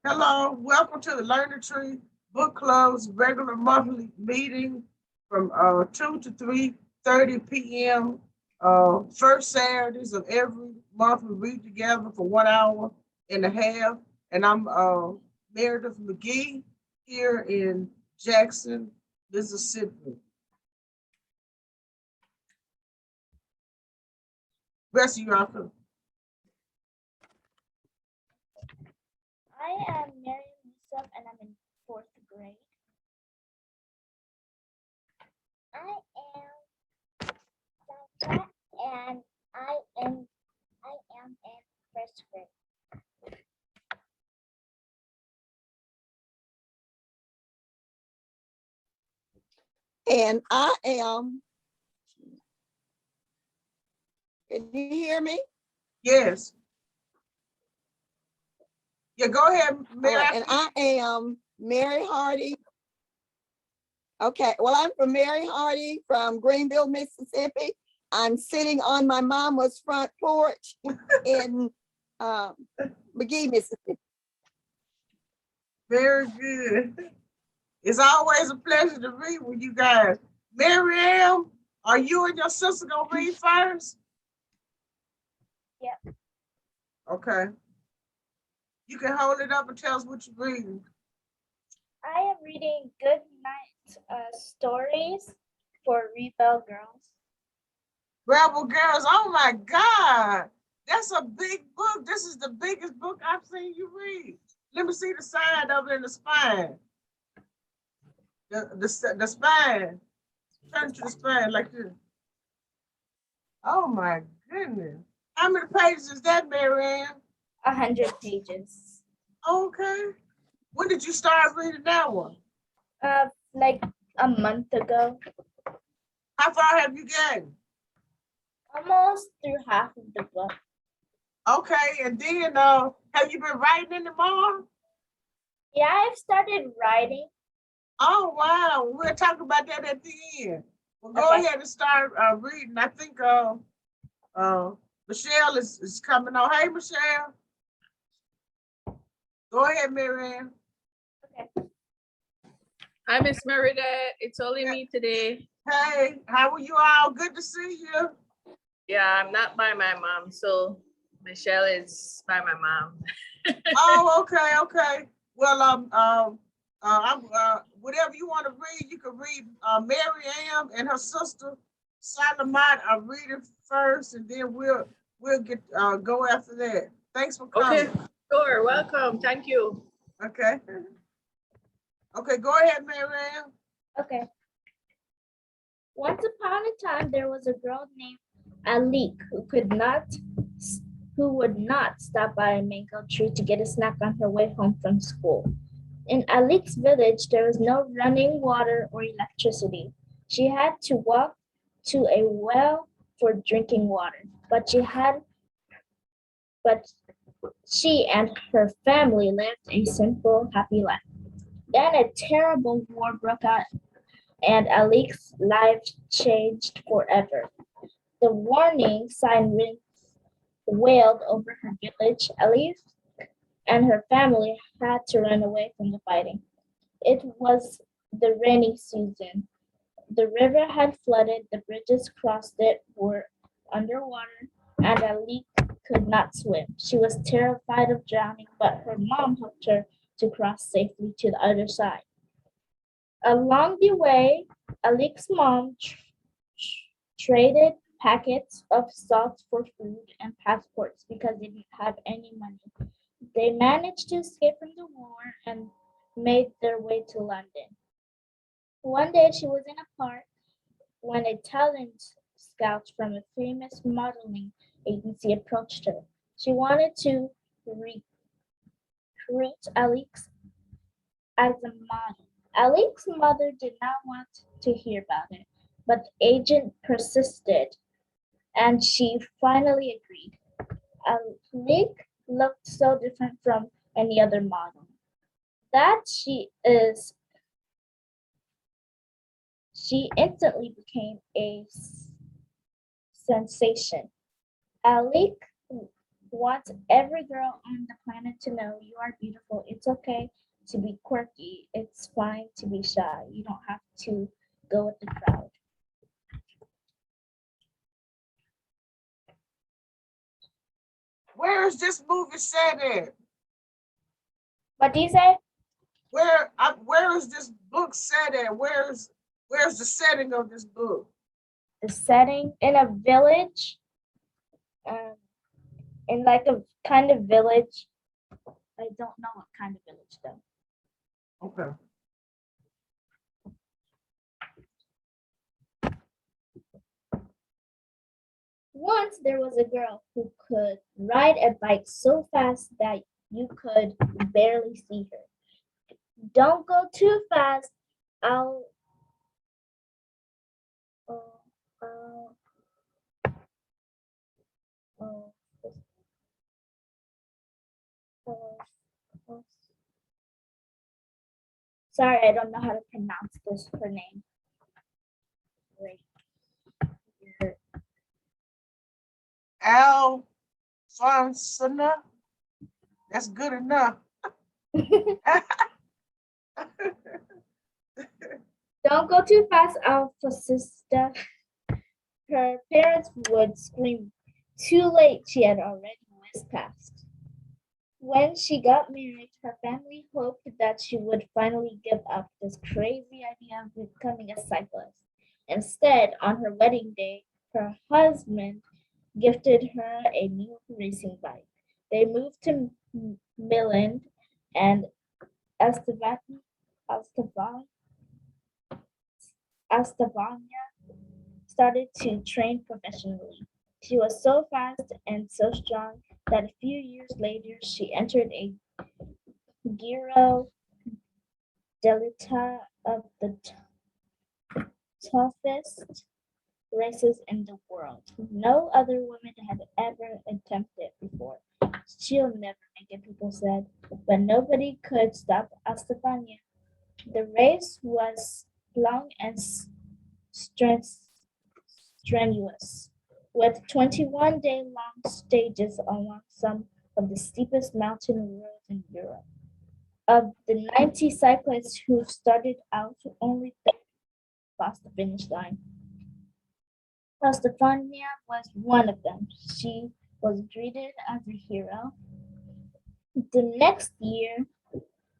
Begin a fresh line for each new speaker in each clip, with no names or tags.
Hello, welcome to the Learner Tree Book Club's regular monthly meeting from 2 to 3:30 p.m. First Saturdays of every month we read together for 1 hour and a half. And I'm Meredith McGee here in Jackson, Mississippi. Rest of you all.
I am Mary Yusuf and I'm in fourth grade. I am Sasha and I am in first grade.
And I am, can you hear me?
Yes. Yeah, go ahead,
All
Mary.
right, and I am Mary Hardy. Okay, well, I'm from Mary Hardy from Greenville, Mississippi. I'm sitting on my mama's front porch in McGee, Mississippi.
Very good. It's always a pleasure to read with you guys. Mary Ann, are you and your sister gonna read first?
Yep.
Okay. You can hold it up and tell us what you're reading.
I am reading Good Night Stories for Rebel Girls.
Rebel Girls, oh my God. That's a big book. This is the biggest book I've seen you read. Let me see the side of it in the spine. The spine. Turn to the spine like this. Oh my goodness. How many pages is that, Mary Ann?
100 pages.
Okay. When did you start reading that one?
Like a month ago.
How far have you gotten?
Almost through half of the book.
Okay, and then have you been writing anymore?
Yeah, I've started writing.
Oh wow, we'll talk about that at the end. Well, go
Okay.
ahead and start reading. I think Michelle is coming on. Hey, Michelle. Go ahead, Mary Ann.
Okay.
Hi, Miss Merida. It's only me today.
Hey, how are you all? Good to see you.
Yeah, I'm not by my mom, so Michelle is by my mom.
Oh, okay. Well, whatever you want to read, you can read. Mary Ann and her sister Salamat are reading first, and then we'll get go after that. Thanks for coming.
Okay, sure. Welcome. Thank you.
Okay. Okay, go ahead, Mary Ann.
Okay. Once upon a time, there was a girl named Alik who would not stop by a mango tree to get a snack on her way home from school. In Alik's village, there was no running water or electricity. She had to walk to a well for drinking water, but she and her family lived a simple, happy life. Then a terrible war broke out and Alik's life changed forever. The warning sign wailed over her village. Alik and her family had to run away from the fighting. It was the rainy season. The river had flooded, the bridges crossed it were underwater, and Alik could not swim. She was terrified of drowning, but her mom helped her to cross safely to the other side. Along the way, Alik's mom traded packets of salt for food and passports because they didn't have any money. They managed to escape from the war and made their way to London. One day she was in a park when a talent scout from a famous modeling agency approached her. She wanted to recruit Alex as a model. Alex's mother did not want to hear about it, but the agent persisted and she finally agreed. Alex looked so different from any other model that she instantly became a sensation. Alex wants every girl on the planet to know you are beautiful. It's okay to be quirky. It's fine to be shy. You don't have to go with the crowd.
Where is this movie set at?
What do you say?
Where is this book set at? Where's the setting of this book?
The setting in a village, um, in like a kind of village. I don't know what kind of village though.
Okay.
Once there was a girl who could ride a bike so fast that you could barely see her. Don't go too fast. I'll uh, uh, uh, uh, uh, sorry, I don't know how to pronounce this her name. Wait.
Alphonsina. That's good enough.
Don't go too fast, Alpha Sister. Her parents would scream. Too late, she had already whizzed past. When she got married, her family hoped that she would finally give up this crazy idea of becoming a cyclist. Instead, on her wedding day, her husband gifted her a new racing bike. They moved to Milan and Estevan, Estevan, Estevania started to train professionally. She was so fast and so strong that a few years later she entered a Giro d'Italia of the toughest races in the world. No other woman had ever attempted it before. She'll never make it, people said, but nobody could stop Estefania. The race was long and strenuous, with 21-day-long stages along some of the steepest mountain roads in Europe. Of the 90 cyclists who started out, only 30 crossed the finish line. Stefania was one of them. She was greeted as a hero. The next year,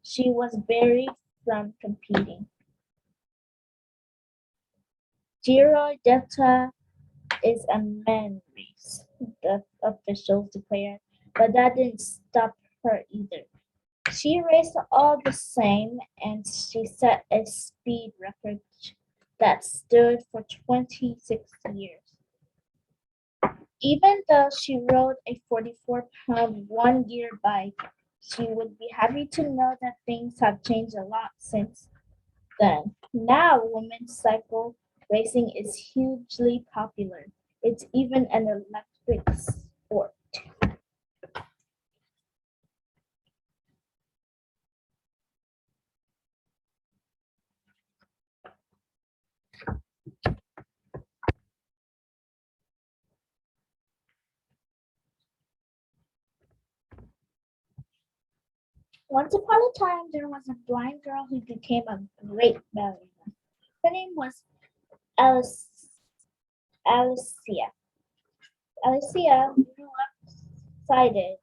she was buried from competing. Giro d'Italia is a man race, the officials declared, but that didn't stop her either. She raced all the same and she set a speed record that stood for 26 years. Even though she rode a 44-pound one-gear bike, she would be happy to know that things have changed a lot since then. Now, women's cycle racing is hugely popular. It's even an electric sport. Once upon a time, there was a blind girl who became a great ballerina. Her name was Alice, Alicia. Alicia grew up sighted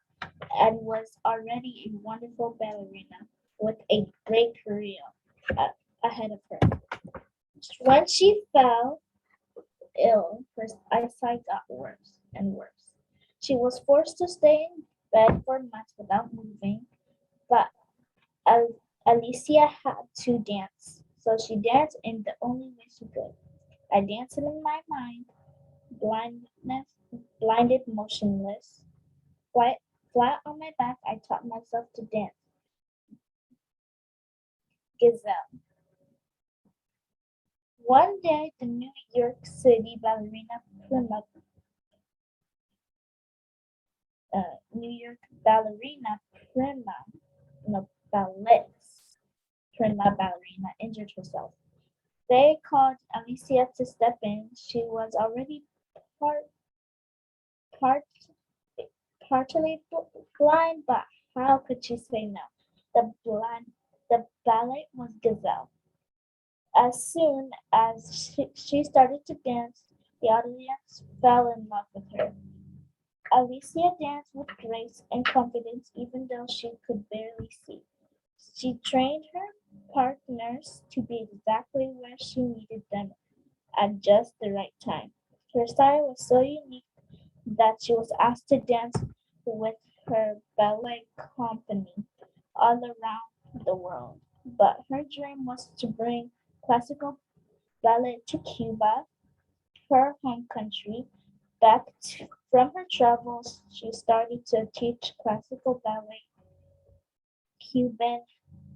and was already a wonderful ballerina with a great career ahead of her. When she fell ill, her eyesight got worse and worse. She was forced to stay in bed for months without moving, but Alicia had to dance, so she danced in the only way she could. I danced in my mind, blindness, blinded, motionless, flat on my back. I taught myself to dance. Gazelle. One day, the New York City ballerina New York ballerina Prima, no, Prima ballerina injured herself. They called Alicia to step in. She was already part, part, partly blind, but how could she say no? The ballet was Gazelle. As soon as she started to dance, the audience fell in love with her. Alicia danced with grace and confidence even though she could barely see. She trained her partners to be exactly where she needed them at just the right time. Her style was so unique that she was asked to dance with her ballet company all around the world. But her dream was to bring classical ballet to Cuba, her home country. From her travels, she started to teach classical ballet Cuban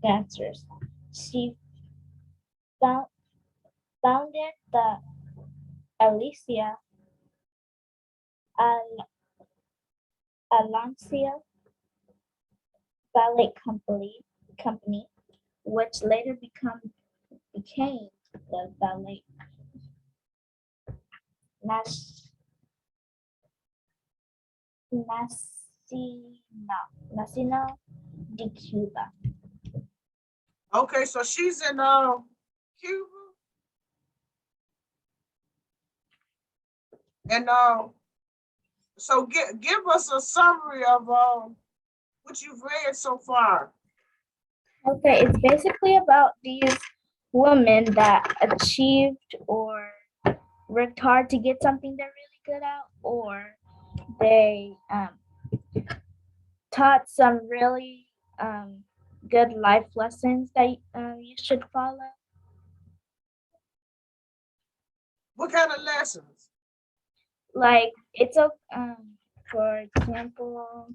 dancers. She found, founded the Alicia Al- Alancia Ballet Company, which later became the Ballet Nas- Nacional de Cuba.
Okay, so she's in Cuba, and so give us a summary of what you've read so far.
Okay, it's basically about these women that achieved or worked hard to get something they're really good at, or they taught some really good life lessons that you should follow.
What kind of lessons?
Like it's a for example,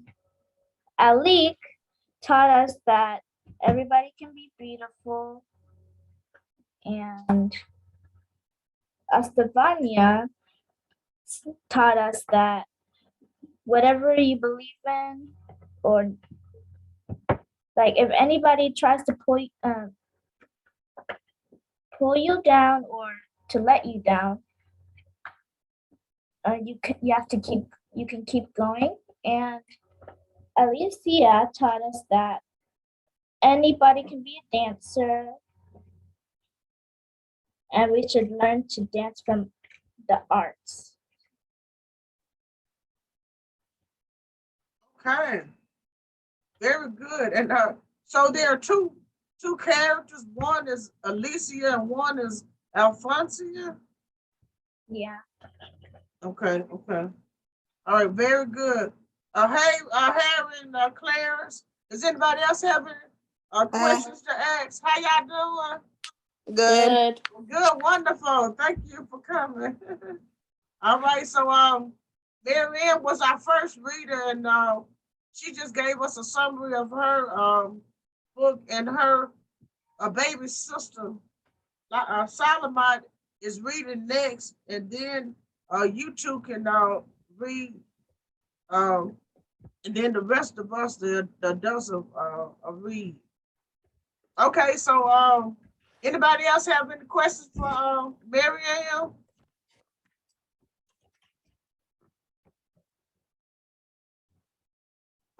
Alik taught us that everybody can be beautiful, and Estefania taught us that whatever you believe in, or like if anybody tries to pull you down or to let you down, you have to keep going. And Alicia taught us that anybody can be a dancer, and we should learn to dance from the arts.
Okay, very good. And so there are two characters. One is Alicia and one is Alfonsia.
Yeah.
Okay, okay. All right, very good. Hey, Harry and Clarence, does anybody else have any questions to ask? How y'all doing?
Good.
Good, wonderful. Thank you for coming. All right, so Marianne was our first reader, and she just gave us a summary of her book, and her baby sister, Solomon, is reading next, and then you two can read, and then the rest of us, the adults, read. Okay, so anybody else have any questions for Marianne?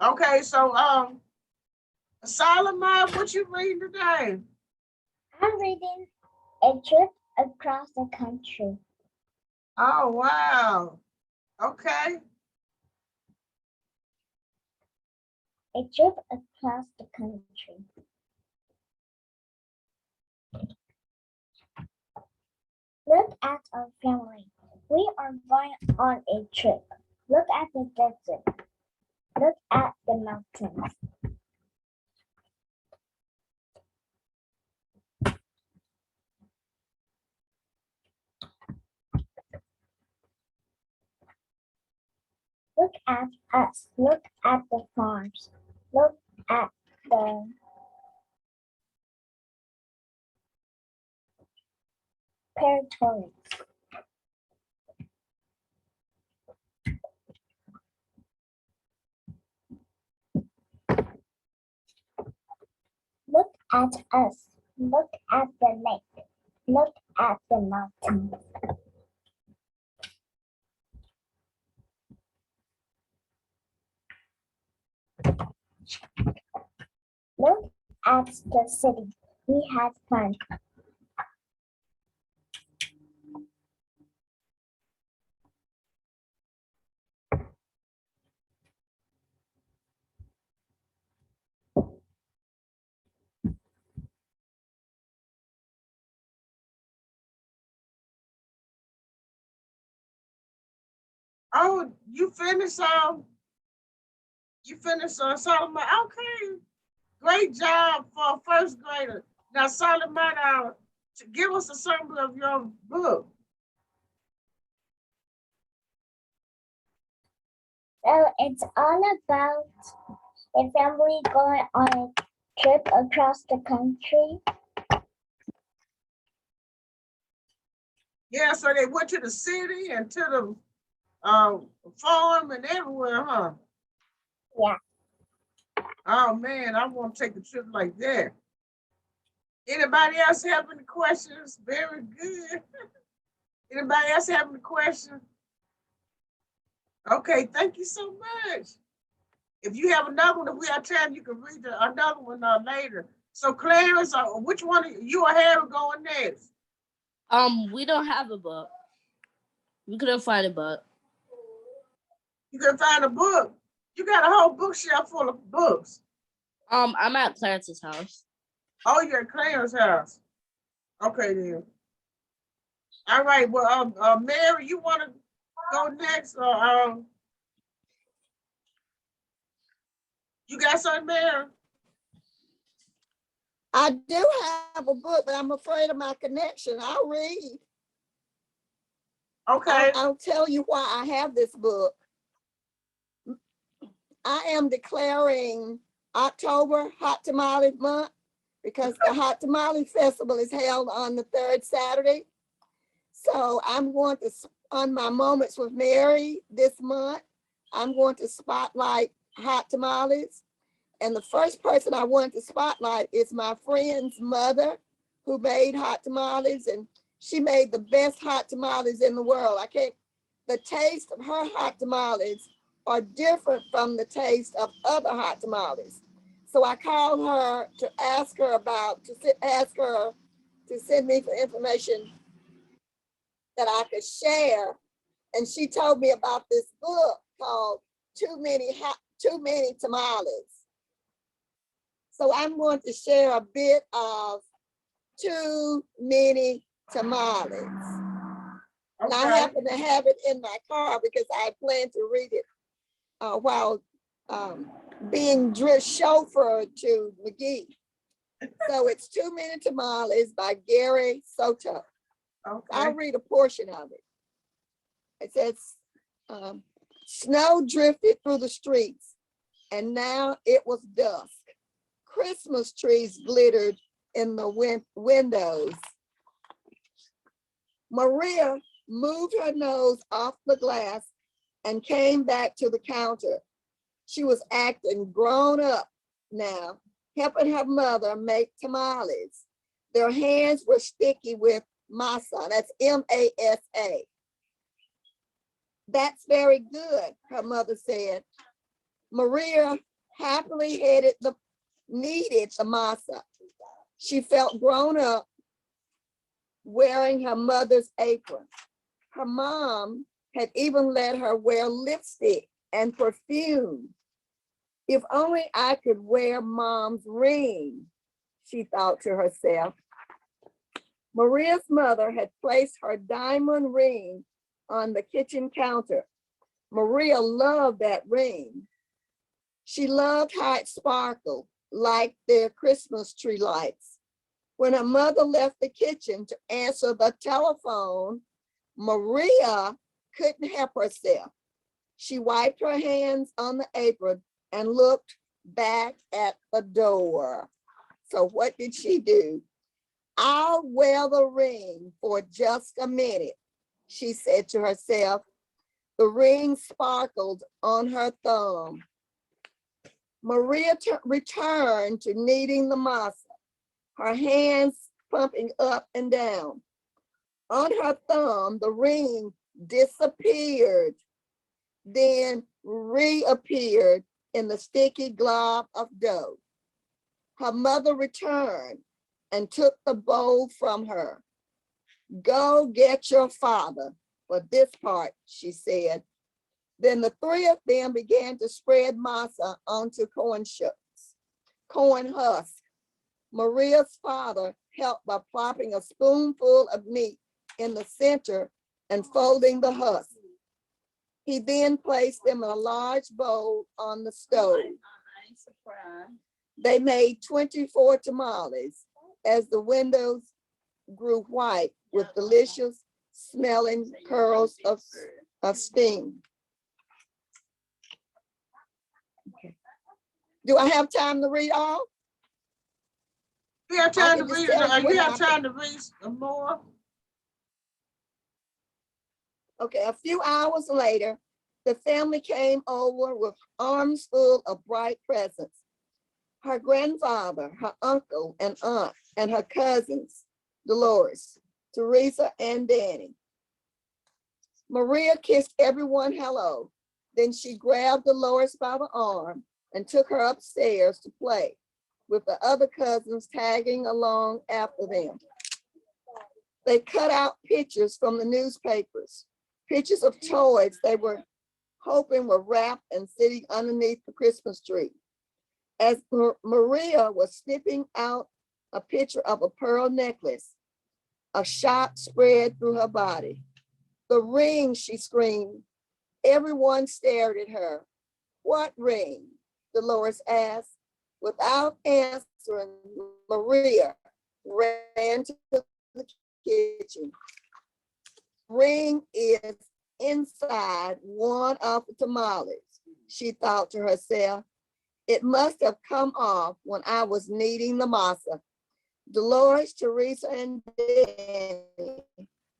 Okay, so Solomon, what you reading today?
I'm reading A Trip Across the Country.
Oh wow. Okay.
A Trip Across the Country. Look at our family. We are going on a trip. Look at the desert. Look at the mountains. Look at us. Look at the farms. Look at the territories. Look at us. Look at the lake. Look at the mountains. Look at the city. We had fun.
Oh, you finished Solomon. Okay. Great job for a first grader. Now, Solomon, to give us a summary of your book.
Well, it's all about a family going on a trip across the country.
Yeah, so they went to the city and to the farm and everywhere, huh?
Yeah.
Oh man, I want to take a trip like that. Anybody else have any questions? Very good. Anybody else have any questions? Okay, thank you so much. If you have another one, if we have time, you can read another one later. So Clarence, which one of you or Harry going next?
We don't have a book. We couldn't find a book.
You can find a book. You got a whole bookshelf full of books.
I'm at Clarence's house.
Oh, you're at Clarence's house. Okay then. All right. Well, Mary, you want to go next, or you got something, Mary?
I do have a book, but I'm afraid of my connection. I'll read.
Okay.
I'll tell you why I have this book. I am declaring October Hot Tamale Month because the Hot Tamale Festival is held on the third Saturday. So I'm going to, on my Moments with Mary this month, I'm going to spotlight hot tamales. And the first person I want to spotlight is my friend's mother, who made hot tamales, and she made the best hot tamales in the world. The taste of her hot tamales are different from the taste of other hot tamales. So I called her to ask her to send me for information that I could share. And she told me about this book called Too Many Tamales. So I'm going to share a bit of Too Many Tamales. And I happen to have it in my car because I plan to read it while being chauffeured to McGee. So it's Too Many Tamales by Gary Soto.
Okay.
I'll read a portion of it. It says, snow drifted through the streets, and now it was dusk. Christmas trees glittered in the windows. Maria moved her nose off the glass and came back to the counter. She was acting grown up now, helping her mother make tamales. Their hands were sticky with masa, that's M-A-S-A. That's very good, her mother said. Maria happily kneaded the masa. She felt grown up wearing her mother's apron. Her mom had even let her wear lipstick and perfume. If only I could wear mom's ring, she thought to herself. Maria's mother had placed her diamond ring on the kitchen counter. Maria loved that ring. She loved how it sparkled like their Christmas tree lights. When her mother left the kitchen to answer the telephone, Maria couldn't help herself. She wiped her hands on the apron and looked back at the door. So what did she do? I'll wear the ring for just a minute, she said to herself. The ring sparkled on her thumb. Maria returned to kneading the masa, her hands pumping up and down. On her thumb, the ring disappeared, then reappeared in the sticky glob of dough. Her mother returned and took the bowl from her. Go get your father for this part, she said. Then the three of them began to spread masa onto corn husk. Maria's father helped by plopping a spoonful of meat in the center and folding the husk. He then placed them in a large bowl on the stove. They made 24 tamales as the windows grew white with delicious smelling curls of steam. Okay. Do I have time to read all?
We have time to
can just
read,
tell you what
you have
happened.
time to read some more?
Okay, a few hours later, the family came over with arms full of bright presents. Her grandfather, her uncle and aunt, and her cousins, Dolores, Teresa, and Danny. Maria kissed everyone hello. Then she grabbed Dolores by the arm and took her upstairs to play, with the other cousins tagging along after them. They cut out pictures from the newspapers, pictures of toys they were hoping were wrapped and sitting underneath the Christmas tree. As Maria was snipping out a picture of a pearl necklace, a shock spread through her body. The ring, she screamed. Everyone stared at her. What ring? Dolores asked. Without answering, Maria ran to the kitchen. Ring is inside one of the tamales, she thought to herself. It must have come off when I was kneading the masa. Dolores, Teresa, and Danny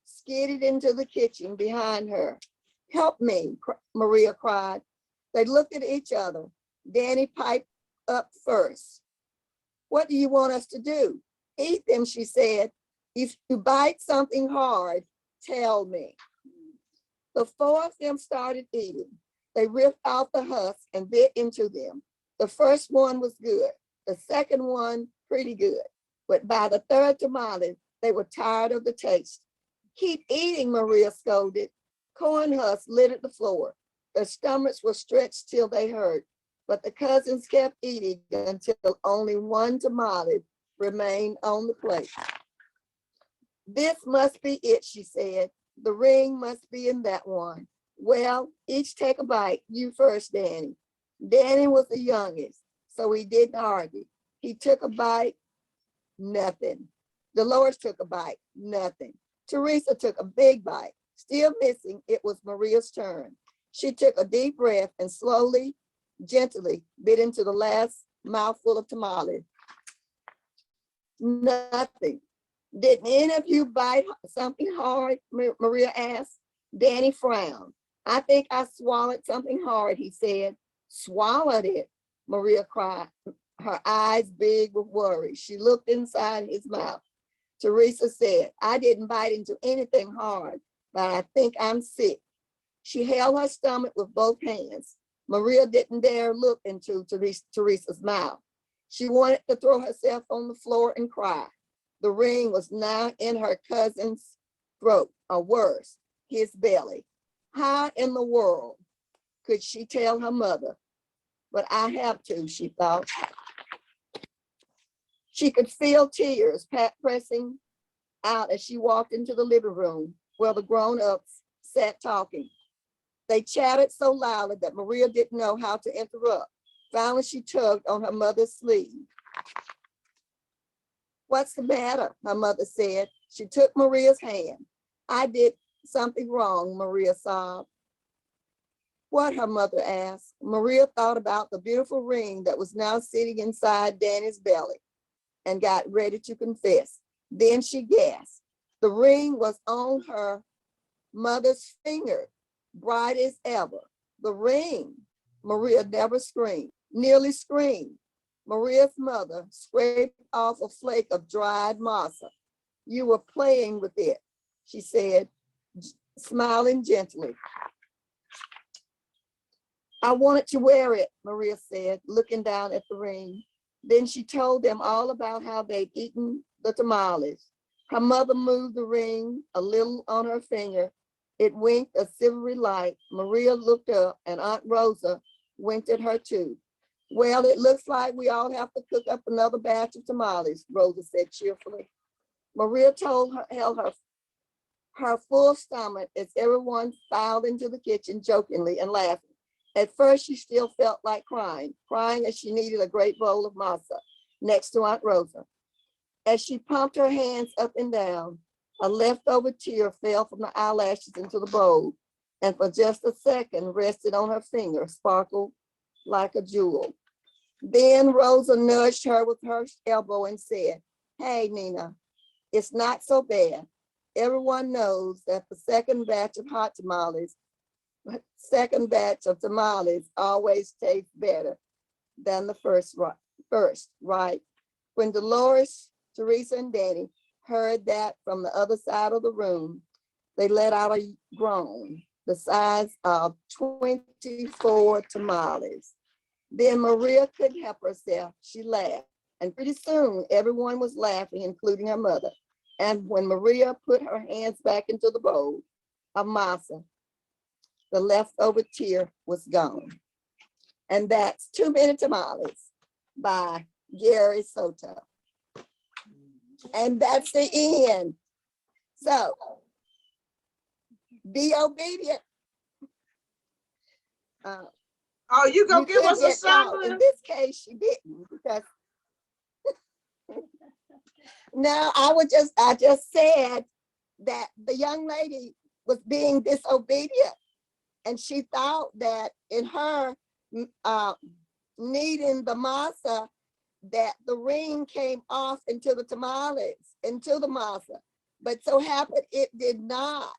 skidded into the kitchen behind her. Help me, Maria cried. They looked at each other. Danny piped up first. What do you want us to do? Eat them, she said. If you bite something hard, tell me. The four of them started eating. They ripped out the husk and bit into them. The first one was good. The second one, pretty good. But by the third tamale, they were tired of the taste. Keep eating, Maria scolded. Corn husks littered the floor. Their stomachs were stretched till they hurt. But the cousins kept eating until only one tamale remained on the plate. This must be it, she said. The ring must be in that one. Well, each take a bite. You first, Danny. Danny was the youngest, so he didn't argue. He took a bite, nothing. Dolores took a bite, nothing. Teresa took a big bite. Still missing, it was Maria's turn. She took a deep breath and slowly, gently bit into the last mouthful of tamale. Nothing. Didn't any of you bite something hard? Maria asked. Danny frowned. I think I swallowed something hard, he said. Swallowed it, Maria cried, her eyes big with worry. She looked inside his mouth. Teresa said, I didn't bite into anything hard, but I think I'm sick. She held her stomach with both hands. Maria didn't dare look into Teresa's mouth. She wanted to throw herself on the floor and cry. The ring was now in her cousin's throat, or worse, his belly. How in the world could she tell her mother? But I have to, she thought. She could feel tears pressing out as she walked into the living room where the grown-ups sat talking. They chatted so loudly that Maria didn't know how to interrupt. Finally, she tugged on her mother's sleeve. What's the matter? Her mother said. She took Maria's hand. I did something wrong, Maria sobbed. What? Her mother asked. Maria thought about the beautiful ring that was now sitting inside Danny's belly and got ready to confess. Then she gasped. The ring was on her mother's finger, bright as ever. The ring. Maria nearly screamed. Maria's mother scraped off a flake of dried masa. You were playing with it, she said, smiling gently. I wanted to wear it, Maria said, looking down at the ring. Then she told them all about how they'd eaten the tamales. Her mother moved the ring a little on her finger. It winked a silvery light. Maria looked up and Aunt Rosa winked at her too. Well, it looks like we all have to cook up another batch of tamales, Rosa said cheerfully. Maria held her full stomach as everyone filed into the kitchen jokingly and laughing. At first, she still felt like crying as she needed a great bowl of masa next to Aunt Rosa. As she pumped her hands up and down, a leftover tear fell from the eyelashes into the bowl, and for just a second rested on her finger, sparkled like a jewel. Then Rosa nudged her with her elbow and said, "Hey, Nina, it's not so bad. Everyone knows that the second batch of tamales always tastes better than the first, right?" When Dolores, Teresa, and Danny heard that from the other side of the room, they let out a groan the size of 24 tamales. Then Maria couldn't help herself. She laughed, and pretty soon everyone was laughing, including her mother. And when Maria put her hands back into the bowl of masa, the leftover tear was gone. And that's Too Many Tamales by Gary Soto. And that's the end. So be obedient.
Oh, you gonna give us a
In
summary?
this case, she didn't, because no, I just said that the young lady was being disobedient, and she thought that in her kneading the masa, that the ring came off into the tamales, into the masa, but so happened it did not.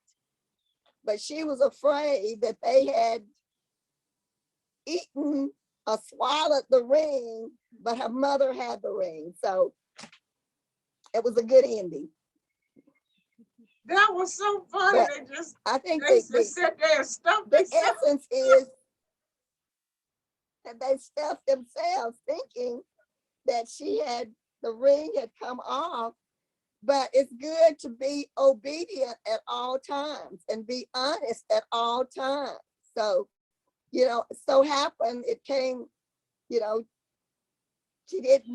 But she was afraid that they had eaten or swallowed the ring, but her mother had the ring. So it was a good ending.
That was so funny.
But
They just
I think
they sat there and stuffed
the
themselves.
essence is that they stuffed themselves thinking that the ring had come off. But it's good to be obedient at all times and be honest at all times. So, so happened it came, she didn't,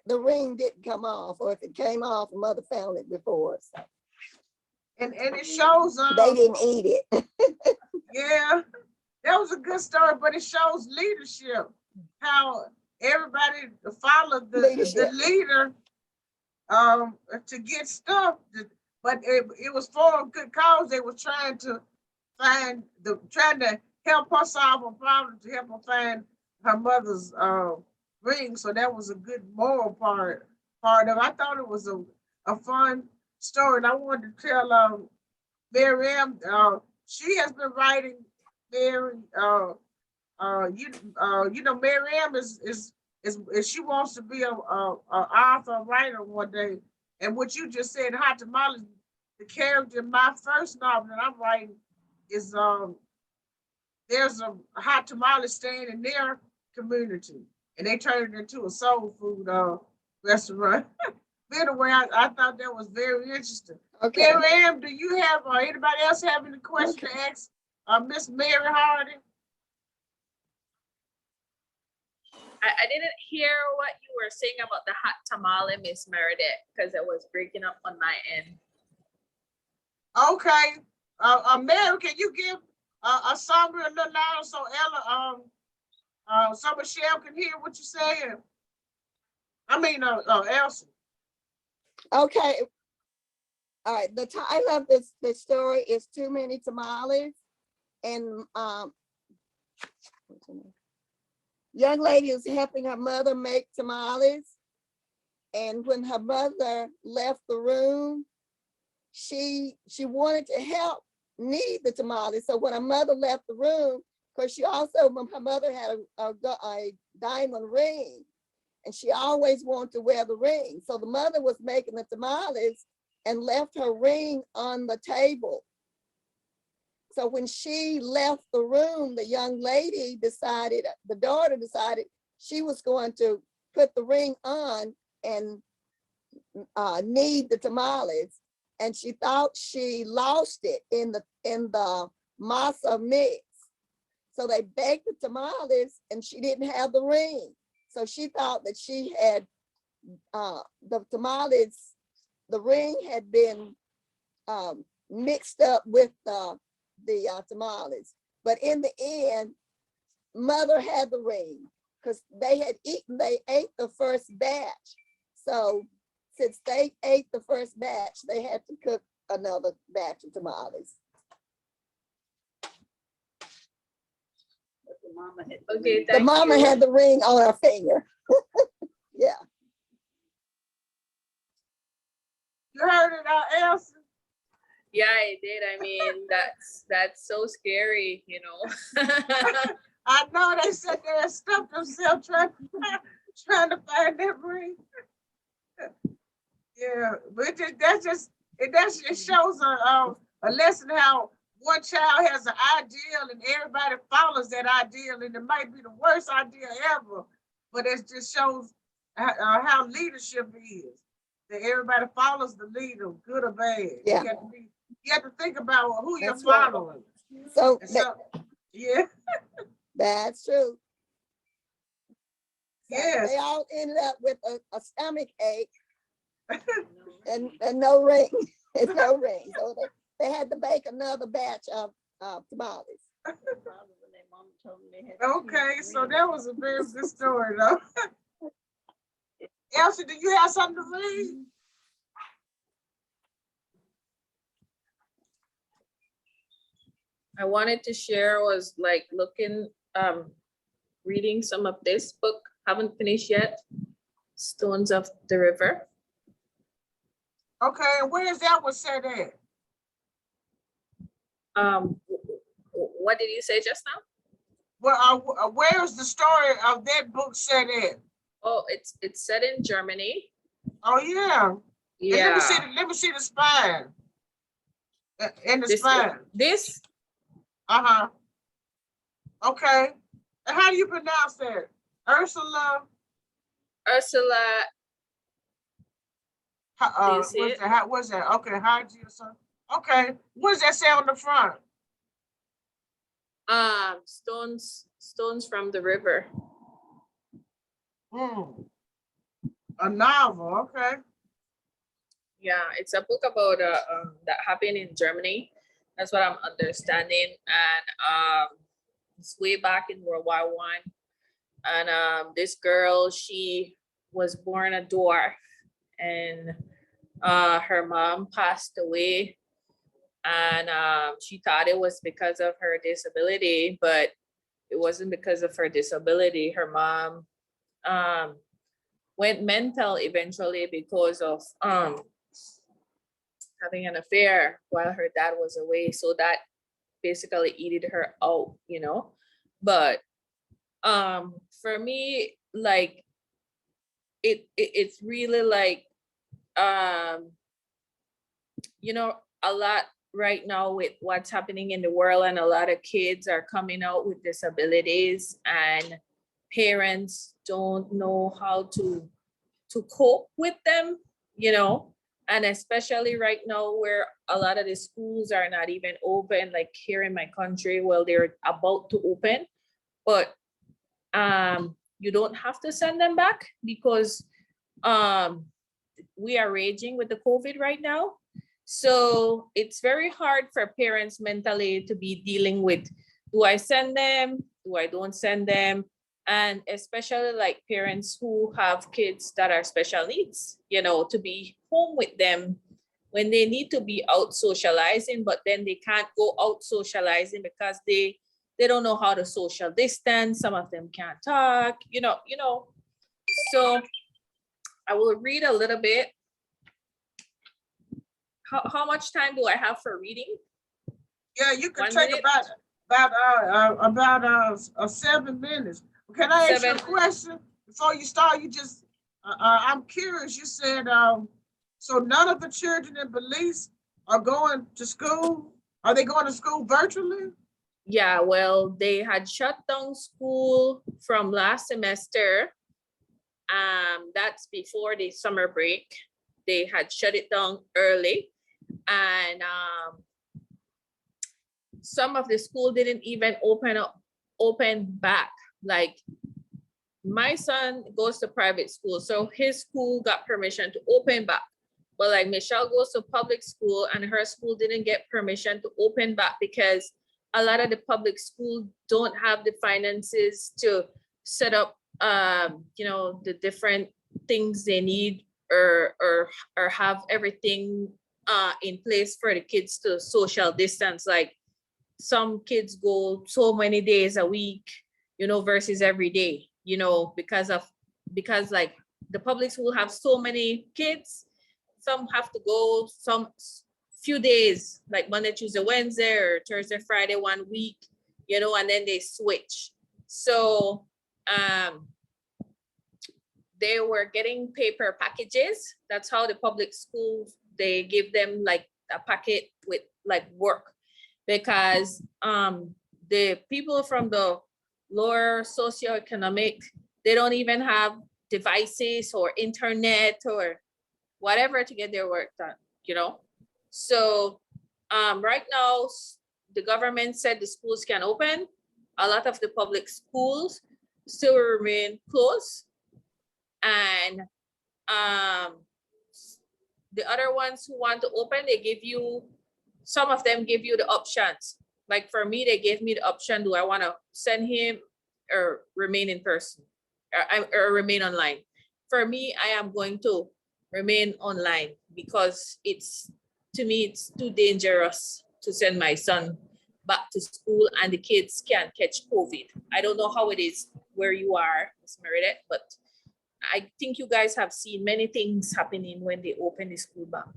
the ring didn't come off, or if it came off, mother found it before. So.
And it shows
They didn't eat it.
Yeah, that was a good story, but it shows leadership, how everybody followed the leader to get stuff, but it was for a good cause. They were trying to help her solve a problem, to help her find her mother's ring. So that was a good moral part of it. I thought it was a fun story, and I wanted to tell Miriam, she has been writing very Miriam is she wants to be a author, writer one day. And what you just said, Hot Tamales, the character in my first novel that I'm writing is there's a Hot Tamale stand in their community, and they turned it into a soul food restaurant. Anyway, I thought that was very interesting.
Okay.
Miriam, do you have anybody else have any questions to ask Miss Mary Hardy?
I didn't hear what you were saying about the hot tamale, Miss Meredith, because it was breaking up on my end.
Okay. Mary, can you give a summary a little louder so Ella, so Michelle can hear what you're saying? I mean, Elsa.
Okay. All right. The title of this story is Too Many Tamales, and young lady is helping her mother make tamales, and when her mother left the room, she wanted to help knead the tamales. So when her mother left the room, because her mother had a diamond ring, and she always wanted to wear the ring. So the mother was making the tamales and left her ring on the table. So when she left the room, the young lady decided, the daughter decided she was going to put the ring on and knead the tamales. And she thought she lost it in the masa mix. So they baked the tamales and she didn't have the ring. So she thought that she had the tamales, the ring had been mixed up with the tamales. But in the end, mother had the ring because they ate the first batch. So since they ate the first batch, they had to cook another batch of tamales.
Okay,
The
thank
mama
you.
had the ring on her finger. Yeah.
You heard it, Elsie?
Yeah, I did. I mean, that's so scary, you know.
I know they said they stuffed themselves trying to find that ring. Yeah, but that just shows a lesson how one child has an ideal and everybody follows that ideal, and it might be the worst idea ever, but it just shows how leadership is. That everybody follows the leader, good or bad.
Yeah.
You have to think about who you're
That's right.
following.
So
And so, yeah,
that's true. So
yes.
they all ended up with a stomach ache and no ring. And no ring. So they had to bake another batch of tamales.
Okay, so that was a very good story, though. Elsie, do you have something to read?
I wanted to share was like reading some of this book. Haven't finished yet. Stones of the River.
Okay, where is that one set at?
What did you say just now?
Well, where's the story of that book set at?
Oh, it's set in Germany.
Oh yeah. And
Yeah.
let me see the spine. In the
This
spine.
this
Uh-huh. Okay. And how do you pronounce that? Ursula.
do you see it?
What's that? Okay, Haji or something. Okay. What does that say on the front?
Stones from the river.
A novel, okay.
Yeah, it's a book about that happened in Germany. That's what I'm understanding. And it's way back in World War I. And this girl, she was born a dwarf, and her mom passed away. And she thought it was because of her disability, but it wasn't because of her disability. Her mom went mental eventually because of having an affair while her dad was away. So that basically eated her out, you know. But for me, like it's really like you know, a lot right now with what's happening in the world, and a lot of kids are coming out with disabilities, and parents don't know how to cope with them, you know. And especially right now where a lot of the schools are not even open, like here in my country, well, they're about to open, but you don't have to send them back because we are raging with the COVID right now. So it's very hard for parents mentally to be dealing with, do I send them? Do I don't send them? And especially like parents who have kids that are special needs, you know, to be home with them when they need to be out socializing, but then they can't go out socializing because they don't know how to social distance. Some of them can't talk, you know. So I will read a little bit. How much time do I have for reading?
Yeah, you can
1
take
minute?
about 7 minutes. Can I ask you a question before you start? You just I'm curious. You said so none of the children in Belize are going to school Are they going to school virtually?
Yeah, well, they had shut down school from last semester. That's before the summer break. They had shut it down early, and some of the school didn't even open back. Like my son goes to private school, so his school got permission to open back. But like Michelle goes to public school and her school didn't get permission to open back because a lot of the public school don't have the finances to set up the different things they need or have everything in place for the kids to social distance. Like some kids go so many days a week, versus every day, because like the public school have so many kids. Some have to go some few days, like Monday, Tuesday, Wednesday, or Thursday, Friday, 1 week, and then they switch. So they were getting paper packages. That's how the public schools, they give them like a packet with like work, because the people from the lower socioeconomic, they don't even have devices or internet or whatever to get their work done. So right now, the government said the schools can open. A lot of the public schools still remain closed. And the other ones who want to open, some of them give you the options. Like for me, they gave me the option, do I want to send him or remain in person or remain online? For me, I am going to remain online because to me, it's too dangerous to send my son back to school and the kids can catch COVID. I don't know how it is where you are, Ms. Meredith, but I think you guys have seen many things happening when they open the school back.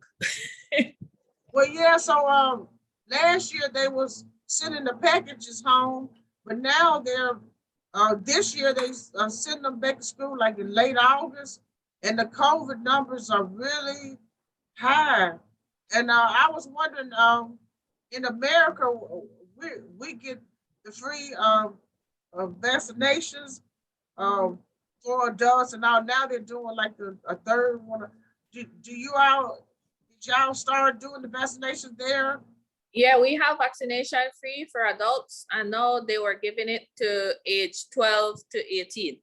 Well, yeah, so last year they was sending the packages home, but now they're this year they sending them back to school like in late August, and the COVID numbers are really high. And I was wondering, in America, we get the free vaccinations for adults, and now they're doing like a third one. Did y'all start doing the vaccinations there?
Yeah, we have vaccination free for adults. I know they were giving it to age 12 to 18.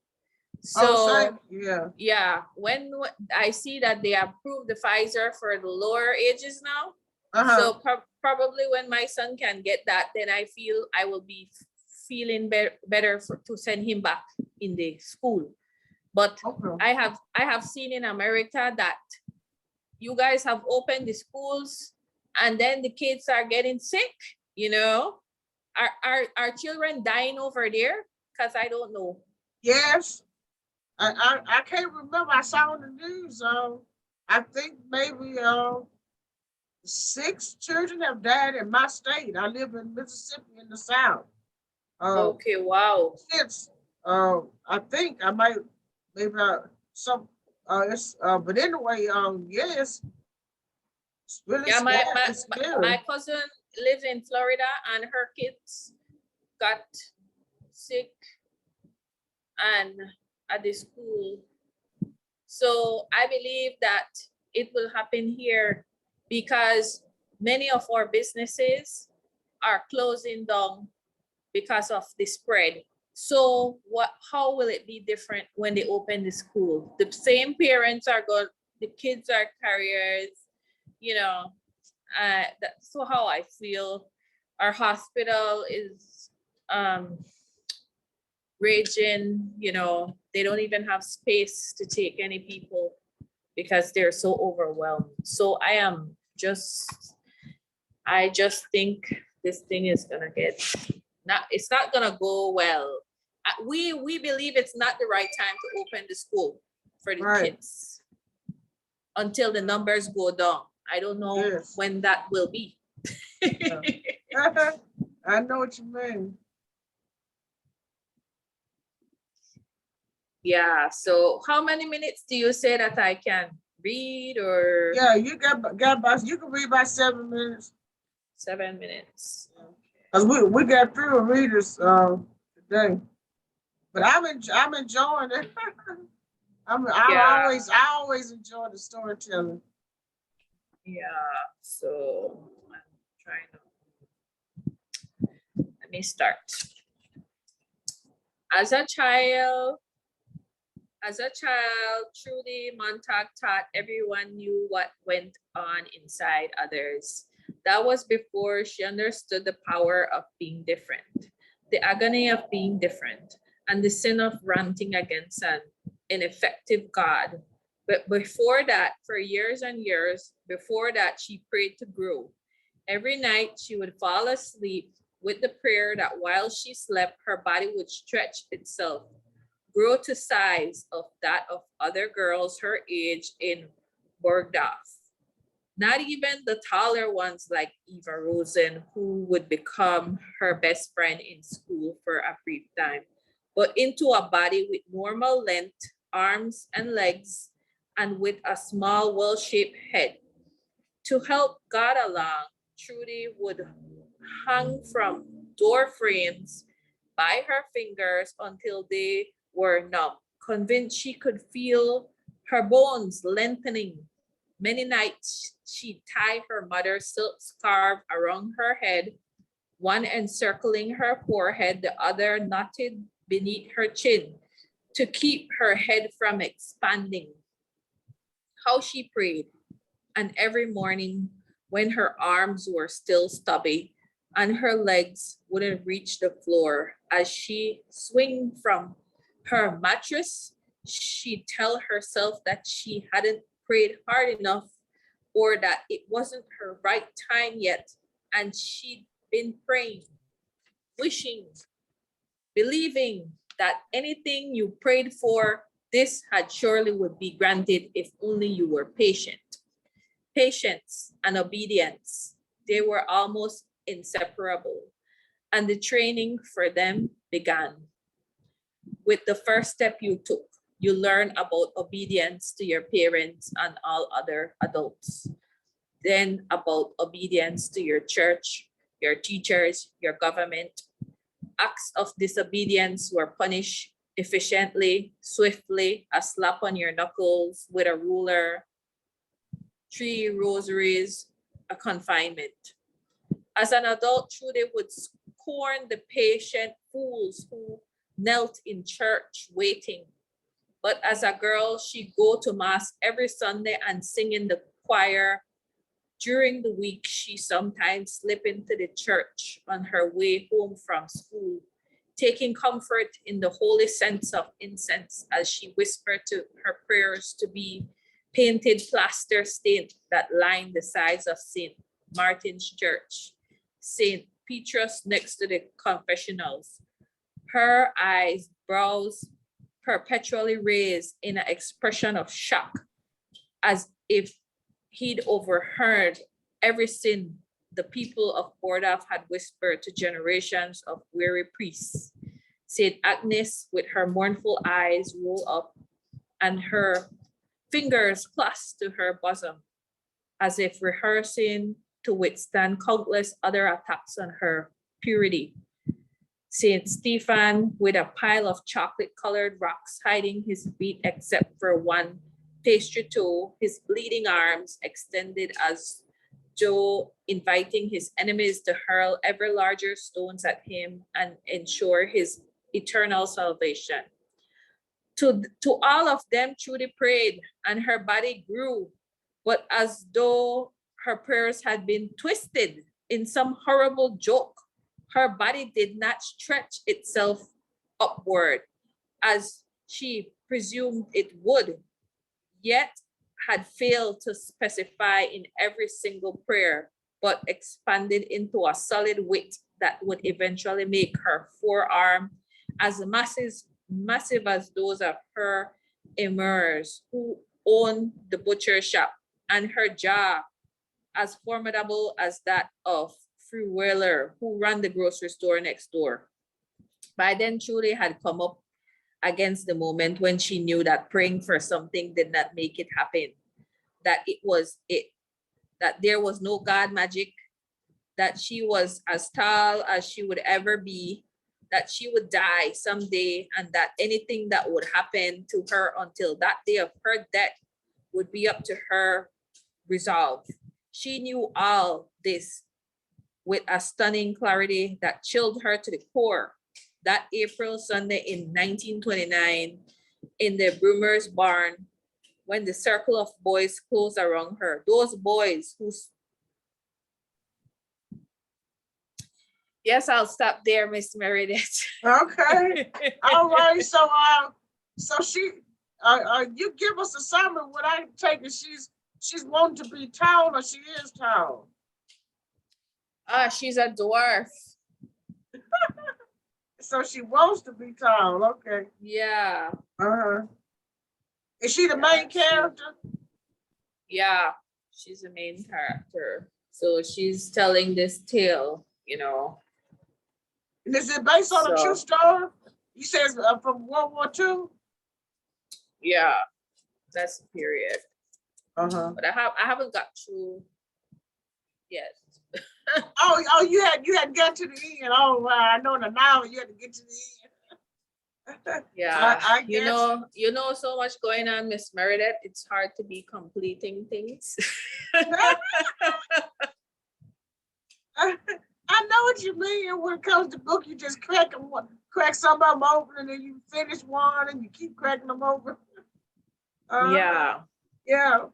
So yeah, when I see that they approved the Pfizer for the lower ages now, so probably when my son can get that, then I feel I will be feeling better to send him back in the school. But I have seen in America that you guys have opened the schools and then the kids are getting sick. Are children dying over there? Because I don't know.
Yes. I can't remember. I saw on the news. I think maybe 6 children have died in my state. I live in Mississippi in the South.
Okay, wow.
Since I think I might maybe some but anyway, yes, it's really
Yeah,
scary.
my cousin lives in Florida and her kids got sick and at the school. So I believe that it will happen here because many of our businesses are closing down because of the spread. So how will it be different when they open the school? The same parents are going, the kids are carriers, that's so how I feel. Our hospital is raging, they don't even have space to take any people because they're so overwhelmed. So I just think this thing is gonna it's not gonna go well. We believe it's not the right time to open the school for the kids until the numbers go down. I don't know when that will be.
I know what you mean.
Yeah, so how many minutes do you say that I can read or?
Yeah, you got you can read by 7 minutes.
7 minutes.
Cause we got through readers today, but I'm enjoying it.
Yeah.
I always enjoy the storytelling.
Yeah. So I'm trying to, let me start. As a child, Trudy Montag taught everyone knew what went on inside others. That was before she understood the power of being different, the agony of being different, and the sin of ranting against an ineffective God. But before that, for years and years, before that, she prayed to grow. Every night she would fall asleep with the prayer that while she slept, her body would stretch itself, grow to size of that of other girls her age in Bergdorf. Not even the taller ones like Eva Rosen, who would become her best friend in school for a brief time, but into a body with normal length, arms and legs, and with a small, well-shaped head. To help God along, Trudy would hang from door frames by her fingers until they were numb, convinced she could feel her bones lengthening. Many nights she'd tie her mother's silk scarf around her head, one encircling her forehead, the other knotted beneath her chin, to keep her head from expanding. How she prayed, and every morning when her arms were still stubby and her legs wouldn't reach the floor, as she swing from her mattress, she'd tell herself that she hadn't prayed hard enough or that it wasn't her right time yet, and she'd been praying, wishing, believing that anything you prayed for, this had surely would be granted if only you were patient. Patience and obedience, they were almost inseparable, and the training for them began. With the first step you took, you learn about obedience to your parents and all other adults. Then about obedience to your church, your teachers, your government. Acts of disobedience were punished efficiently, swiftly, a slap on your knuckles with a ruler, 3 rosaries, a confinement. As an adult, Trudy would scorn the patient fools who knelt in church waiting. But as a girl, she'd go to mass every Sunday and sing in the choir. During the week, she sometimes slipped into the church on her way home from school, taking comfort in the holy scents of incense as she whispered to her prayers to be painted plaster stain that lined the sides of St. Martin's Church, St. Petrus next to the confessionals. Her eyes, brows perpetually raised in an expression of shock, as if he'd overheard every sin the people of Bordaf had whispered to generations of weary priests. St. Agnes, with her mournful eyes rolled up and her fingers clasped to her bosom, as if rehearsing to withstand countless other attacks on her purity. St. Stephen, with a pile of chocolate-colored rocks hiding his feet except for one pastry toe, his bleeding arms extended as Joe inviting his enemies to hurl ever larger stones at him and ensure his eternal salvation. To all of them, Trudy prayed, and her body grew, but as though her prayers had been twisted in some horrible joke. Her body did not stretch itself upward as she presumed it would, yet had failed to specify in every single prayer, but expanded into a solid width that would eventually make her forearm as massive as those of her emirs who owned the butcher shop, and her jaw as formidable as that of Free Wheeler, who ran the grocery store next door. By then, Trudy had come up against the moment when she knew that praying for something did not make it happen, that it was it, that there was no God magic, that she was as tall as she would ever be, that she would die someday, and that anything that would happen to her until that day of her death would be up to her resolve. She knew all this with a stunning clarity that chilled her to the core. That April Sunday in 1929, in the Broomer's barn, when the circle of boys closed around her, those boys whose... Yes, I'll stop there, Miss Meredith.
Okay. All right. So she, you give us a summary. What I take it, she's wanting to be tall, or she is tall.
She's a dwarf.
So she wants to be tall. Okay.
Yeah,
Uh-huh. Is she the main character?
yeah, she's the main character. So she's telling this tale, you know.
And is it based on a true
So-
story? You said it's, from World War II?
Yeah, that's the period.
Uh-huh.
But I haven't got through yet.
Oh, you had got to the end. Oh, wow. I know the novel you had to get to the end.
Yeah,
I
you
guess.
know, so much going on, Miss Meredith. It's hard to be completing things.
I know what you mean. When it comes to book, you just crack some of them open, and then you finish one, and you keep cracking them open.
Yeah.
Yeah.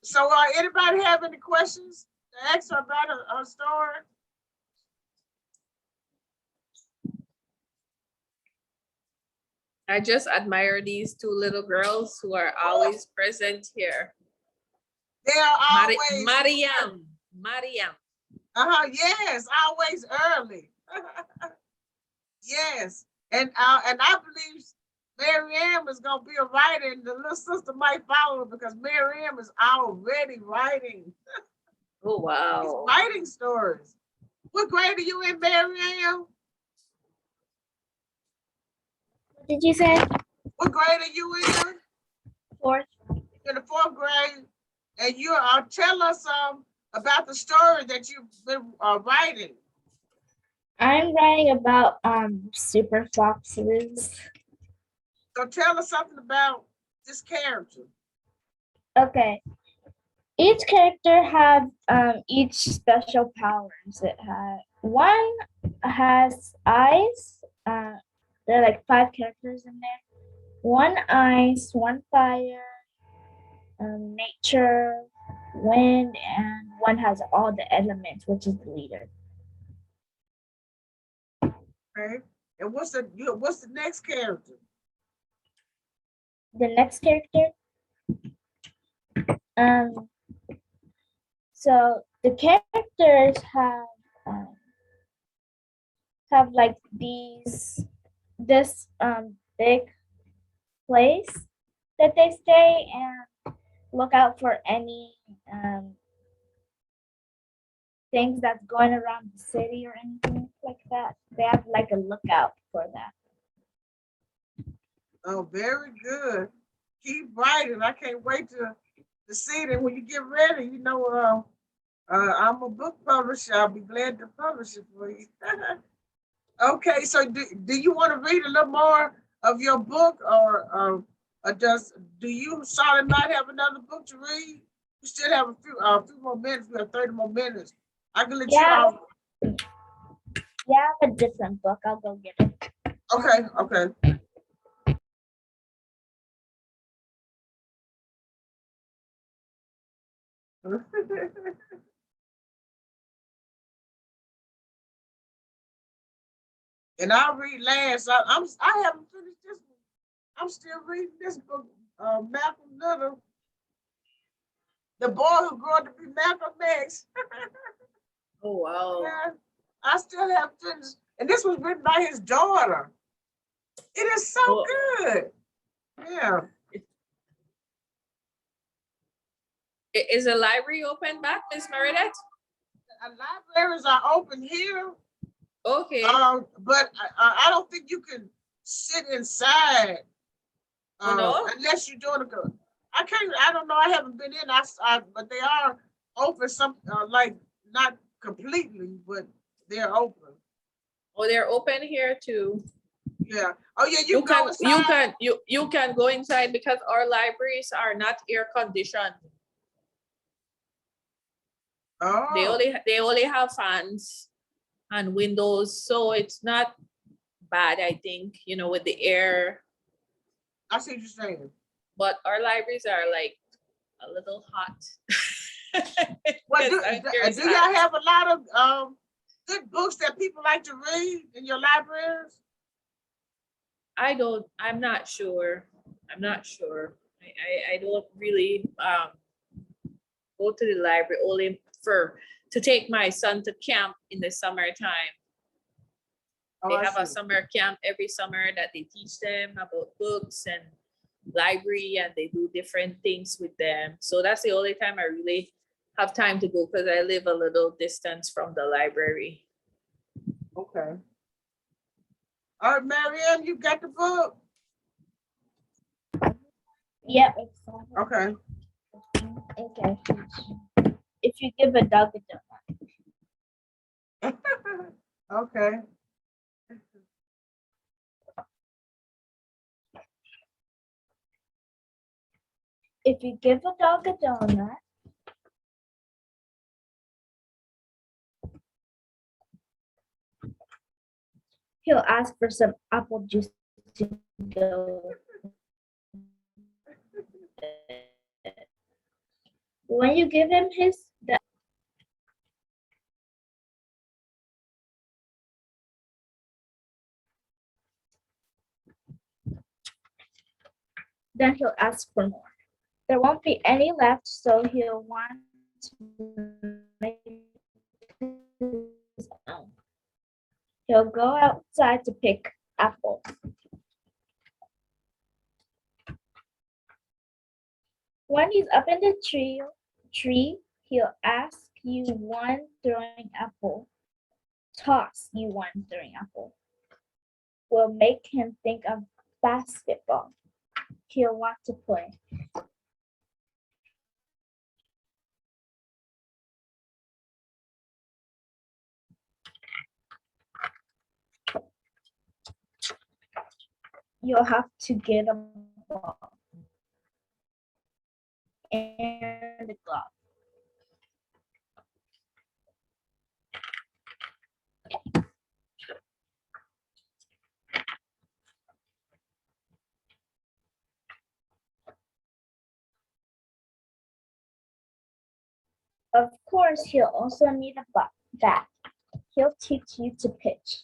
So, anybody have any questions to ask her about her story?
I just admire these two little girls who are always present here.
They are always.
Mariam.
Yes, always early. Yes, and I believe Mary Ann is gonna be a writer, and the little sister might follow her because Mary Ann is already writing.
Oh,
She's
wow.
writing stories. What grade are you in, Mary Ann?
What did you say?
What grade are you in?
Fourth.
In the fourth grade, and you tell us about the story that you've been writing.
I'm writing about super foxes.
So tell us something about this character.
Okay. Each character have each special powers. One has eyes. There are like 5 characters in there. One ice, one fire, nature, wind, and one has all the elements, which is the leader.
Okay. And what's the next character?
The next character. So the characters have like this big place that they stay and look out for any things that's going around the city or anything like that. They have like a lookout for that.
Oh, very good. Keep writing. I can't wait to see it. And when you get ready, I'm a book publisher. I'll be glad to publish it for you. Okay, so do you want to read a little more of your book, or do you, Charlotte, not have another book to read? We still have a few more minutes. We have 30 more minutes. I can let you out.
Yeah, I have a different book. I'll go get it.
Okay. And I'll read last. I haven't finished this one. I'm still reading this book, Malcolm Little, the boy who grew up to be Malcolm X.
Oh, wow.
Yeah, I still haven't finished. And this was written by his daughter. It is so good. Yeah.
Is the library open back, Miss Meredith?
Libraries are open here.
Okay.
But I don't think you can sit inside
No?
unless you're doing a. I don't know. I haven't been in. But they are open. Some like not completely, but they're open.
Oh, they're open here too.
Yeah. Oh yeah, you go inside.
You can go inside because our libraries are not air conditioned.
Oh,
They only have fans and windows, so it's not bad, I think, with the air.
I see what you're saying.
But our libraries are like a little hot.
Well,
Because
do y'all have a lot of good books that people like to read in your libraries?
I'm not sure. I'm not sure. I don't really go to the library only to take my son to camp in the summertime.
Oh,
They
I
have a
see.
summer camp every summer that they teach them about books and library, and they do different things with them. So that's the only time I really have time to go because I live a little distance from the library.
Okay. All right, Marianne, you got the book?
Yep.
Okay.
Okay. If you give a dog a donut.
Okay.
If you give a dog a donut, he'll ask for some apple juice to go. When you give him then he'll ask for more. There won't be any left, so he'll want to make his own. He'll go outside to pick apples. When he's up in the tree, he'll ask you one throwing apple. Toss you one throwing apple. Will make him think of basketball. He'll want to play. You'll have to get a ball and a glove. Of course, he'll also need a bat. He'll teach you to pitch.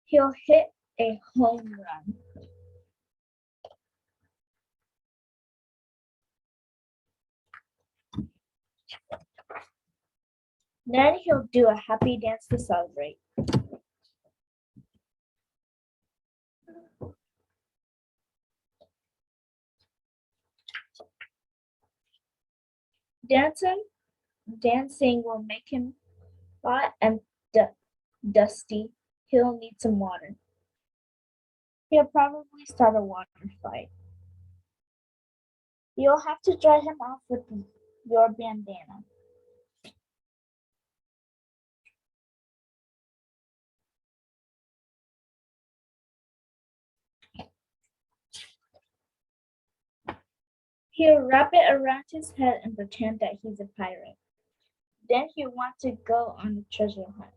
He'll hit a home run. Then he'll do a happy dance to celebrate. Dancing will make him hot and dusty. He'll need some water. He'll probably start a water fight. You'll have to dry him off with your bandana. He'll wrap it around his head and pretend that he's a pirate. Then he'll want to go on a treasure hunt.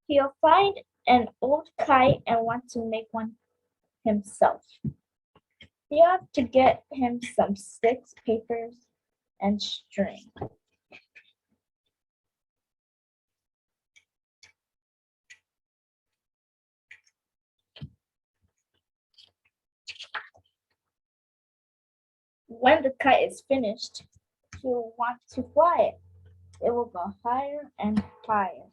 He'll find an old kite and want to make one himself. You have to get him some sticks, papers, and string. When the kite is finished, he'll want to fly it. It will go higher and higher.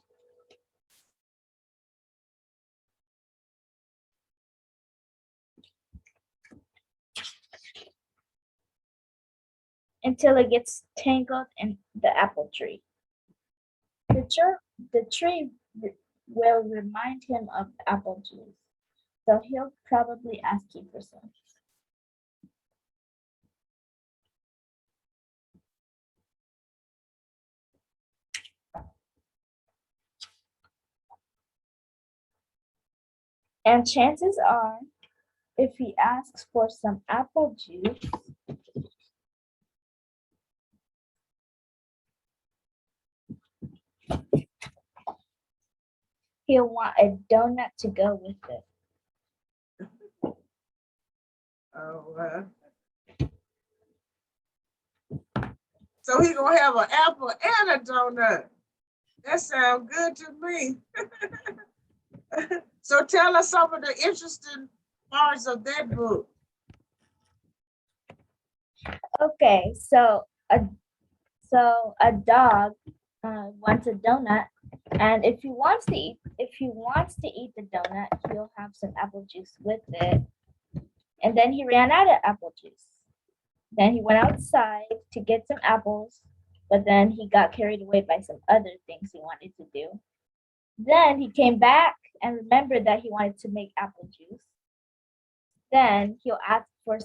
until it gets tangled in the apple tree. The tree will remind him of apple juice, so he'll probably ask you for some. And chances are, if he asks for some apple juice, he'll want a donut to go with it.
Oh, so he gonna have an apple and a donut. That sounds good to me. So tell us some of the interesting parts of that book.
Okay, so a dog wants a donut, and if he wants to eat the donut, he'll have some apple juice with it. And then he ran out of apple juice. Then he went outside to get some apples, but then he got carried away by some other things he wanted to do. Then he came back and remembered that he wanted to make apple juice. Then he'll ask for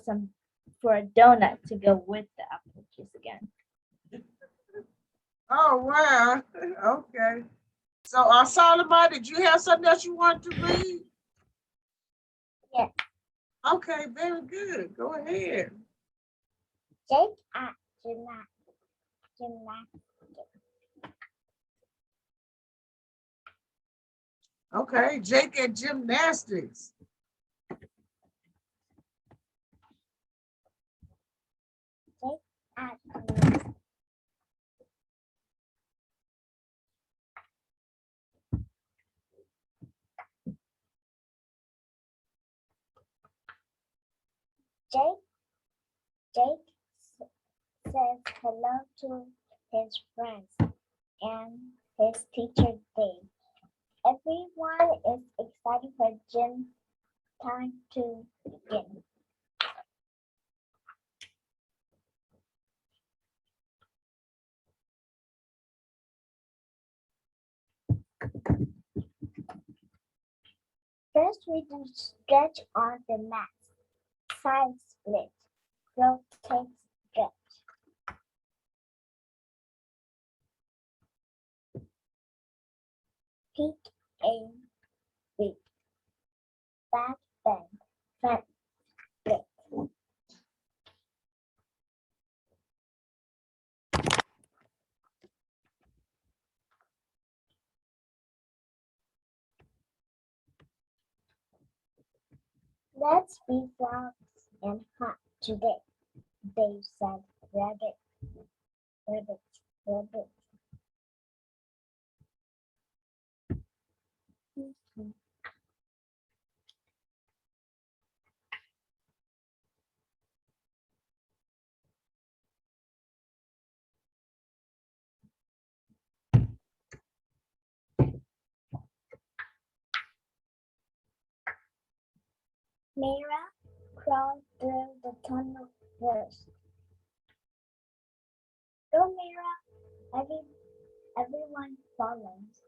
a donut to go with the apple juice again.
Oh wow. Okay. So Solomon, did you have something else you want to read?
Yes.
Okay, very good. Go ahead.
Jake at gymnastics.
Okay, Jake at gymnastics.
Jake at gymnastics. Jake says hello to his friends and his teacher Dave. Everyone is excited for gym time to begin. First, we do stretch on the mat. Side split. Rotate stretch. Peak aim weak. Back bend. Front split. Let's be frogs and hot today, Dave said. Rabbit, rabbit, rabbit. Mira crawled through the tunnel first. Go, Mira! Everyone follows.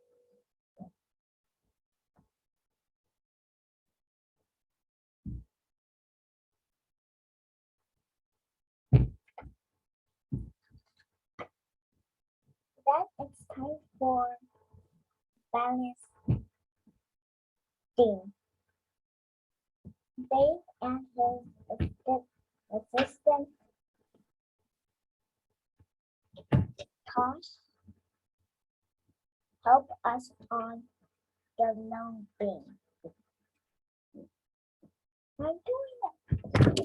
Then it's time for balance beam. Dave and his assistant Tosh help us on the long beam. I'm doing it.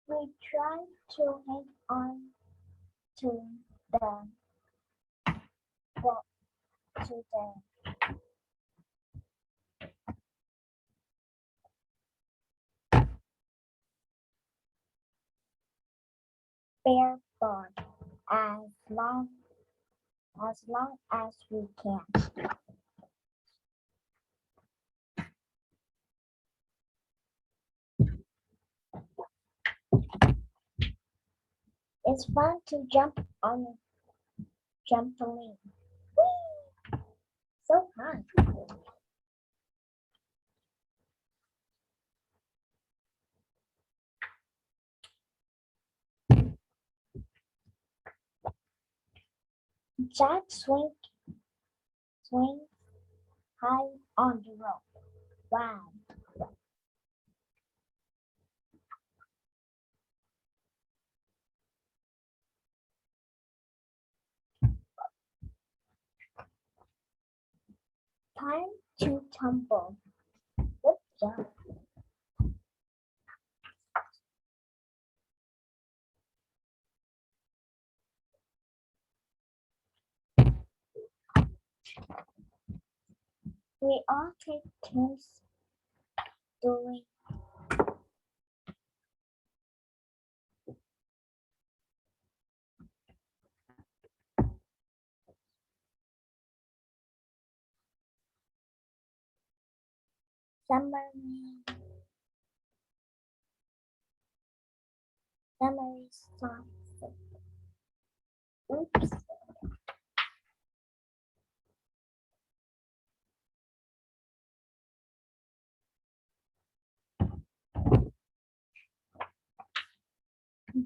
We try to hang on to the bare bar as long as long as we can. It's fun to jump on a trampoline. Whee! So fun. Jack swing high on the rope. Wow. Time to tumble. Good job. We all take turns doing summary songs. Oops.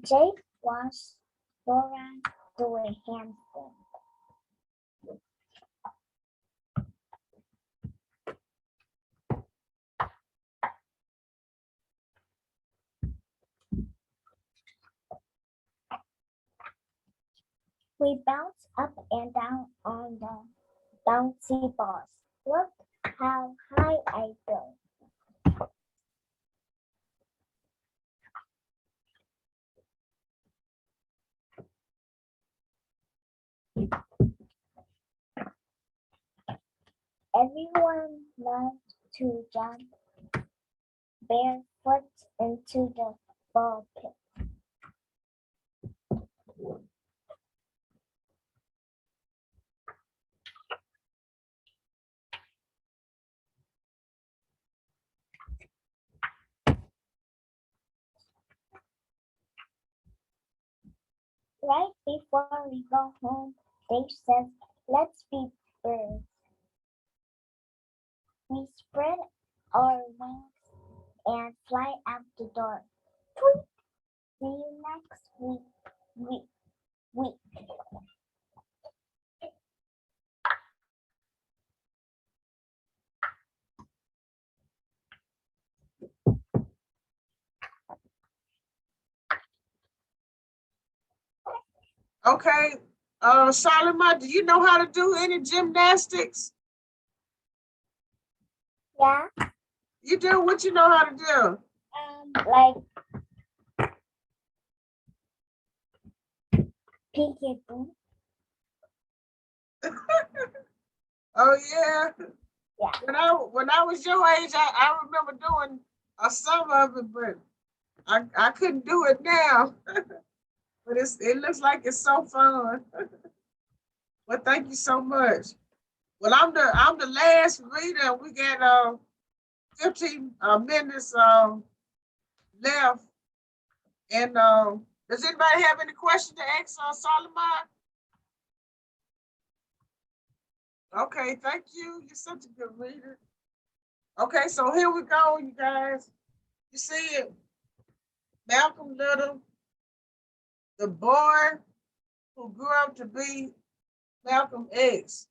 Jake was Laura doing handstand. We bounce up and down on the bouncy balls. Look how high I go. Everyone loves to jump barefoot into the ball pit. Right before we go home, Dave says, let's be birds. We spread our wings and fly out the door. Tweet. See you next week.
Okay, Solomon, do you know how to do any gymnastics?
Yeah,
You do? What you know how to do?
like peekaboo.
Oh yeah.
Yeah.
When I was your age, I remember doing some of it, but I couldn't do it now. But it looks like it's so fun. Well, thank you so much. Well, I'm the last reader. We got 15 minutes left. And does anybody have any questions to ask Solomon? Okay, thank you. You're such a good reader. Okay, so here we go, you guys. You see it, Malcolm Little, the boy who grew up to be Malcolm X.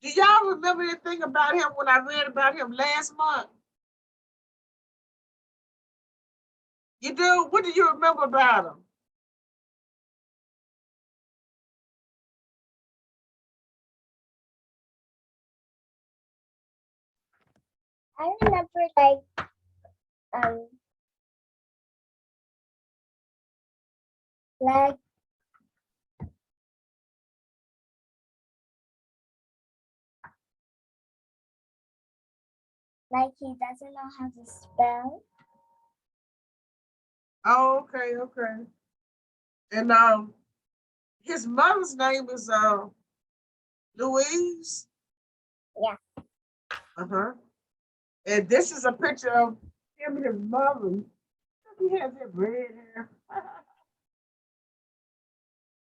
Do y'all remember anything about him when I read about him last month? You do? What do you remember about him?
I remember um like he doesn't know how to spell.
Oh, okay, okay. And his mother's name is Louise?
Yeah.
Uh-huh. And this is a picture of him and his mother. He has that red hair.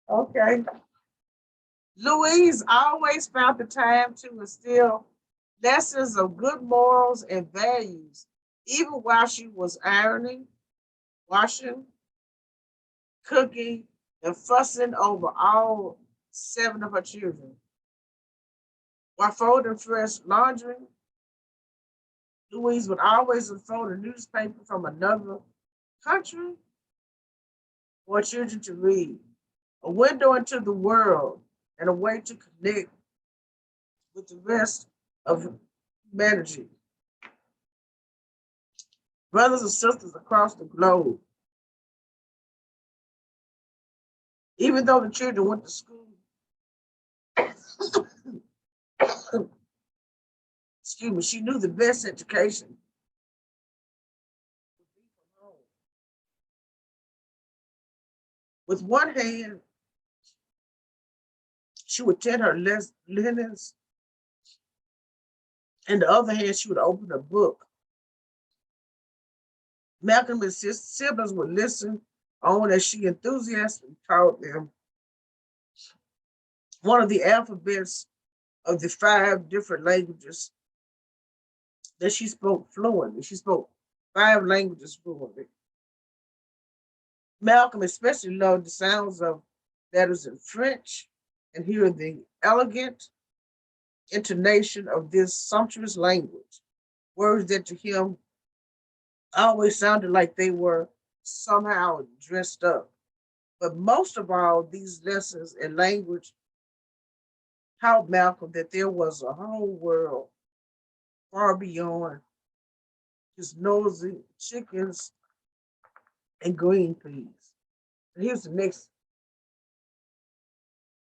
Okay. Louise always found the time to instill lessons of good morals and values, even while she was ironing, washing, cooking, and fussing over all 7 of her children. While folding fresh laundry, Louise would always unfold a newspaper from another country for children to read, a window into the world and a way to connect with the rest of humanity, brothers and sisters across the globe. Even though the children went to school, excuse me, she knew the best education would be from home. With one hand, she would tend her linens, and the other hand, she would open a book. Malcolm and his siblings would listen on as she enthusiastically taught them one of the alphabets of the 5 different languages that she spoke fluently. She spoke 5 languages fluently. Malcolm especially loved the sounds of letters in French and hearing the elegant intonation of this sumptuous language. Words that to him always sounded like they were somehow dressed up. But most of all, these lessons in language taught Malcolm that there was a whole world far beyond his nosy chickens and green peas. And here's the next.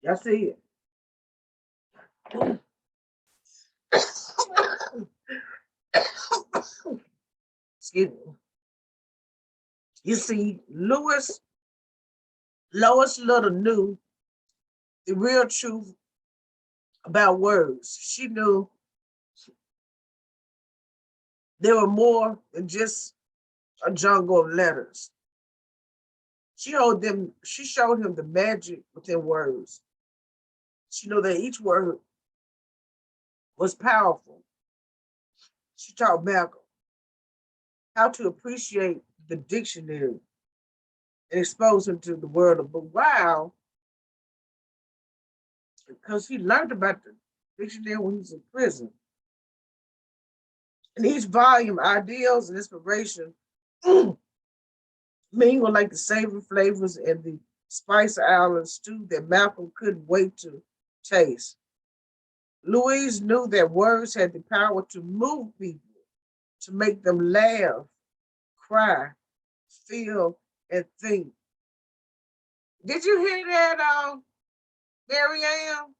Y'all see it? Excuse me. You see, Lois Little knew the real truth about words. She knew there were more than just a jungle of letters. She showed him the magic within words. She knew that each word was powerful. She taught Malcolm how to appreciate the dictionary and expose him to the world of book. Wow, because he learned about the dictionary when he was in prison. In each volume, ideals and inspiration mingle like the savory flavors and the spice island stew that Malcolm couldn't wait to taste. Louise knew that words had the power to move people, to make them laugh, cry, feel, and think. Did you hear that, Marianne?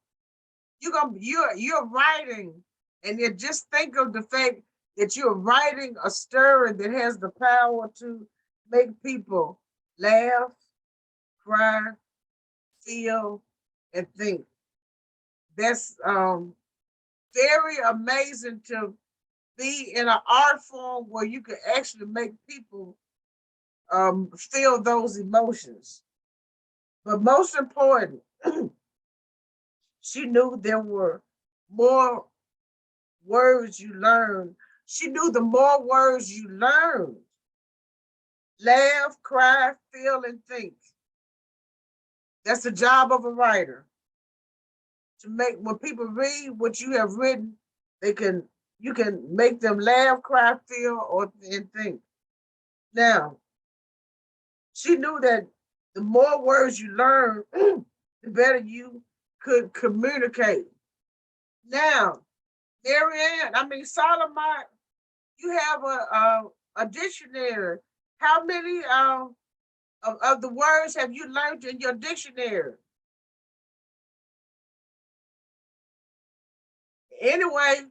You're writing, and you just think of the fact that you're writing a story that has the power to make people laugh, cry, feel, and think. That's very amazing to be in an art form where you can actually make people feel those emotions. But most important, she knew there were more words you learn. She knew the more words you learn, laugh, cry, feel, and think. That's the job of a writer. To make when people read what you have written, you can make them laugh, cry, feel, or and think. Now, she knew that the more words you learn, the better you could communicate. Now, Solomon, you have a dictionary. How many of the words have you learned in your dictionary? Anyway,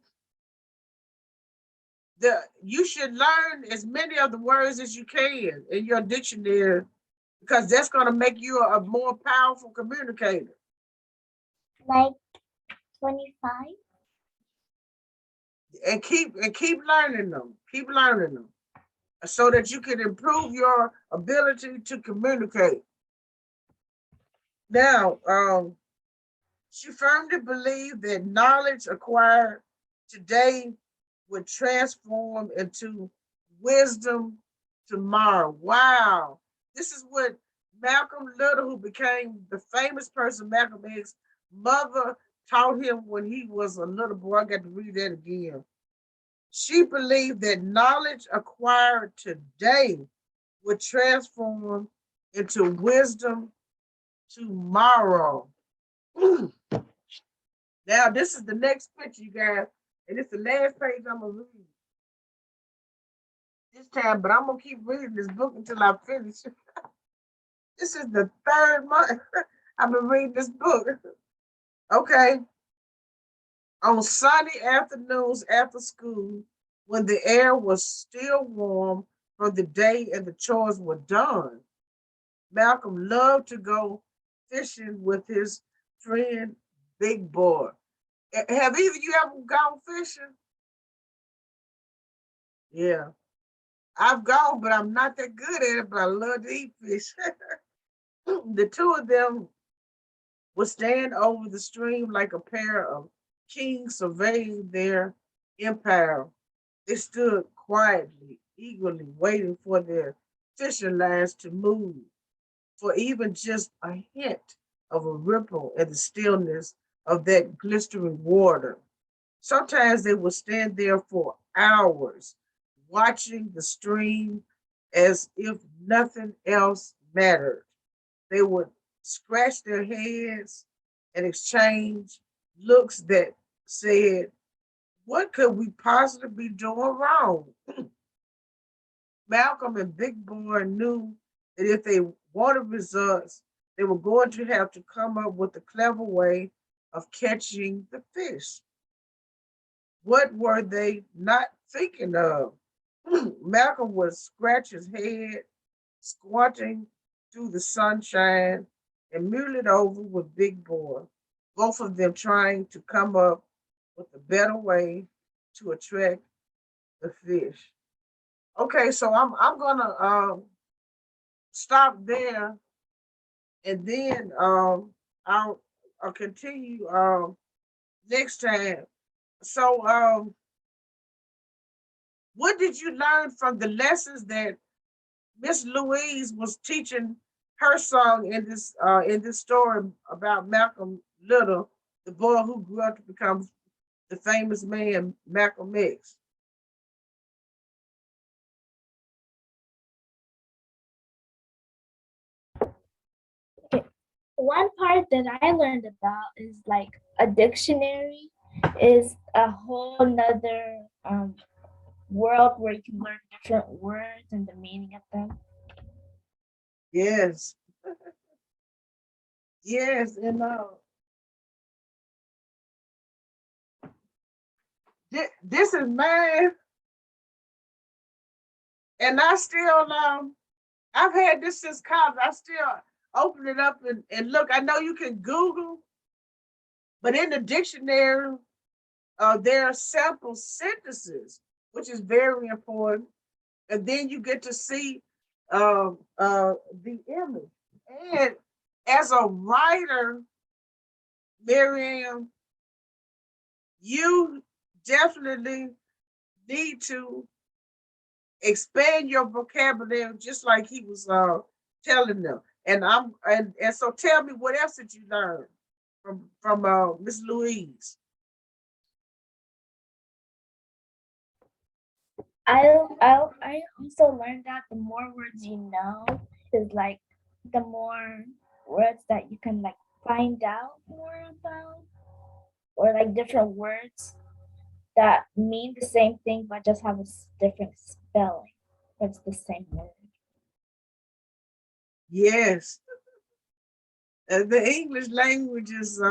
you should learn as many of the words as you can in your dictionary because that's going to make you a more powerful communicator.
Like 25.
And keep learning them. Keep learning them so that you can improve your ability to communicate. Now, she firmly believed that knowledge acquired today would transform into wisdom tomorrow. Wow. This is what Malcolm Little, who became the famous person, Malcolm X, mother taught him when he was a little boy. I got to read that again. She believed that knowledge acquired today would transform into wisdom tomorrow. Now, this is the next picture, you guys, and it's the last page I'm going to read this time, but I'm going to keep reading this book until I finish. This is the third month I've been reading this book. Okay. On sunny afternoons after school, when the air was still warm from the day and the chores were done, Malcolm loved to go fishing with his friend Big Boy. Have either of you ever gone fishing? Yeah. I've gone, but I'm not that good at it, but I love to eat fish. The two of them would stand over the stream like a pair of kings surveying their empire. They stood quietly, eagerly waiting for their fishing lines to move, for even just a hint of a ripple in the stillness of that glistering water. Sometimes they would stand there for hours, watching the stream as if nothing else mattered. They would scratch their heads and exchange looks that said, what could we possibly be doing wrong? Malcolm and Big Boy knew that if they wanted results, they were going to have to come up with a clever way of catching the fish. What were they not thinking of? Malcolm would scratch his head, squinting through the sunshine, and mule it over with Big Boy, both of them trying to come up with a better way to attract the fish. Okay, so I'm gonna stop there, and then I'll I'll continue next time. So what did you learn from the lessons that Miss Louise was teaching her son in this story about Malcolm Little, the boy who grew up to become the famous man Malcolm X?
Okay. One part that I learned about is like a dictionary is a whole nother world where you can learn different words and the meaning of them.
Yes, yes, and this is mine, and I still I've had this since college. I still open it up and look. I know you can Google, but in the dictionary, there are sample sentences, which is very important. And then you get to see the image. And as a writer, Miriam, you definitely need to expand your vocabulary, just like he was telling them. And so tell me, what else did you learn from Miss Louise?
I also learned that the more words you know is like the more words that you can like find out more about, or like different words that mean the same thing but just have a different spelling, but it's the same word.
Yes, the English language is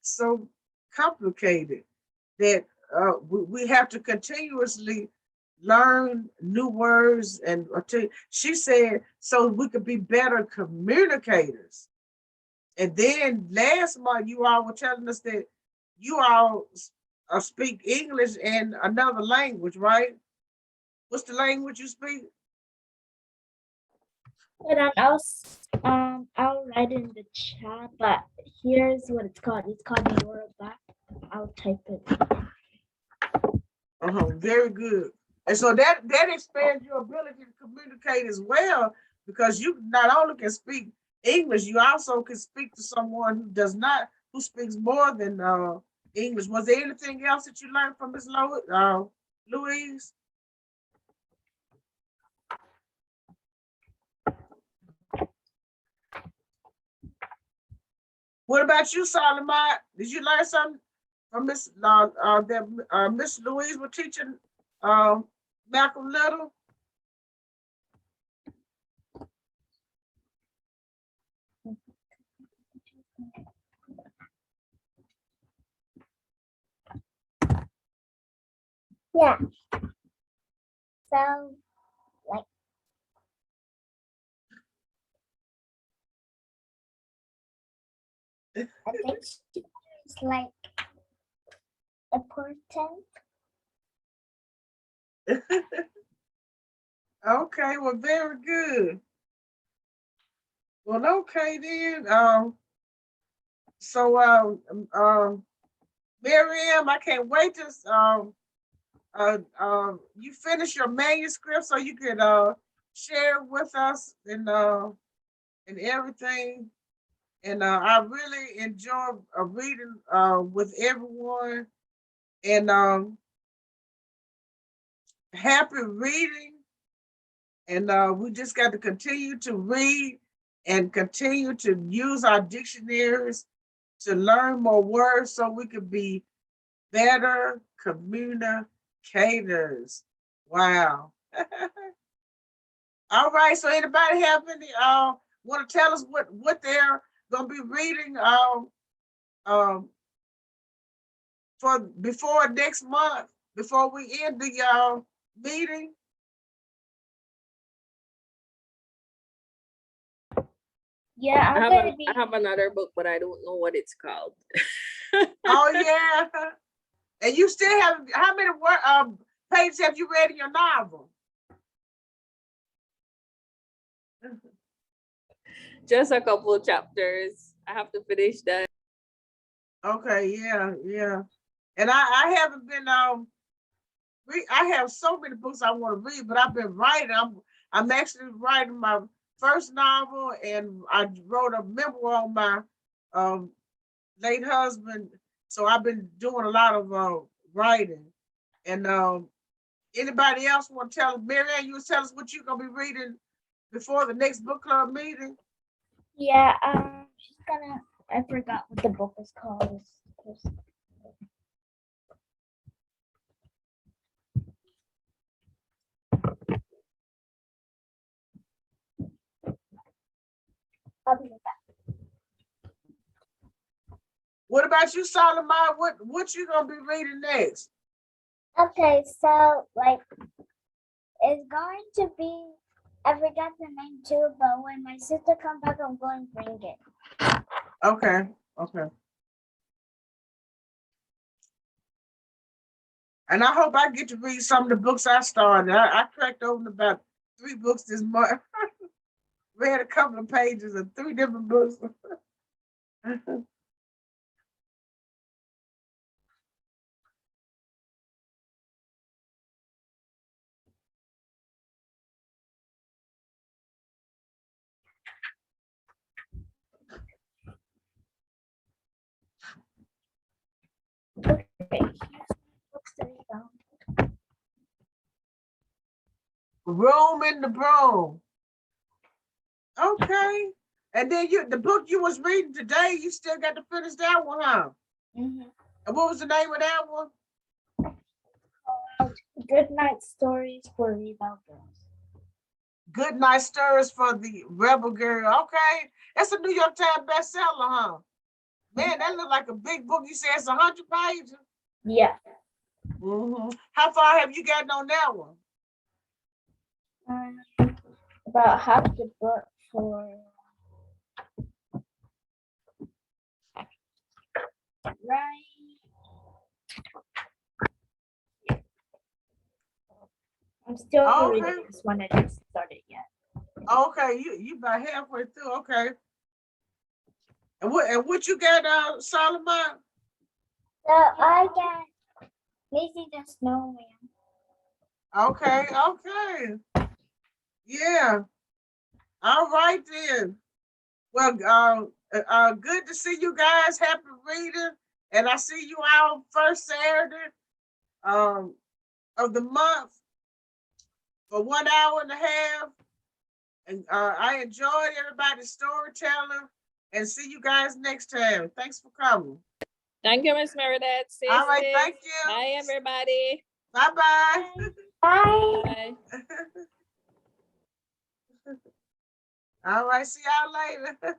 so complicated that we have to continuously learn new words. And she said, so we could be better communicators. And then last month, you all were telling us that you all speak English and another language, right? What's the language you speak?
And then I'll write it in the chat, but here's what it's called. It's called Yoruba. I'll type it.
Very good. And so that expands your ability to communicate as well, because you not only can speak English, you also can speak to someone who does not, who speaks more than English. Was there anything else that you learned from Miss Louise? What about you, Solomon? Did you learn something from Miss Louise was teaching Malcolm Little?
Yeah. So, like, I think it's like important.
Okay, well, very good. Well, okay then. So Miriam, I can't wait to you finish your manuscript so you can share with us and everything. And I really enjoy reading with everyone. And happy reading. And we just got to continue to read and continue to use our dictionaries to learn more words so we can be better communicators. Wow. All right. So anybody have any want to tell us what they're gonna be reading for before next month, before we end the meeting?
Yeah, I'm gonna be.
I have another book, but I don't know what it's called.
Oh yeah. And you still have how many pages have you read in your novel?
Just a couple of chapters. I have to finish that.
Okay, yeah. And I haven't been I have so many books I want to read, but I've been writing. I'm actually writing my first novel, and I wrote a memoir on my late husband. So I've been doing a lot of writing. And anybody else want to tell us, Marianne, you tell us what you're gonna be reading before the next book club meeting?
Yeah, she's gonna. I forgot what the book is called. I'll be right back.
What about you, Solomon? What you gonna be reading next?
Okay, so like it's going to be. I forgot the name too, but when my sister comes back, I'm going to bring it.
Okay. And I hope I get to read some of the books I started. I cracked open about 3 books this month. Read a couple of pages of 3 different books.
Okay, here's my books that I found.
Room in the Broom. Okay. And then the book you was reading today, you still got to finish that one, huh?
Mm-hmm.
And what was the name of that one?
Good Night Stories for Rebel Girls.
Good Night Stories for the Rebel Girl. Okay. That's a New York Times bestseller, huh? Man, that looked like a big book. You said it's 100 pages?
Yeah.
Mm-hmm. How far have you gotten on that one?
About half the book for right I'm still
Okay.
reading this one. I didn't start it yet.
Okay, you about halfway through. Okay. And what you got, Solomon?
So I got Lizzie the Snowman.
Okay, okay. Yeah. All right then. Well, good to see you guys. Happy reading. And I see you all first Saturday of the month for 1 hour and a half. And I enjoyed everybody's storytelling. And see you guys next time. Thanks for coming.
Thank you, Miss Meredith. Stay
All right,
safe.
thank you.
Bye, everybody.
Bye-bye.
Bye.
Bye.
All right, see y'all later.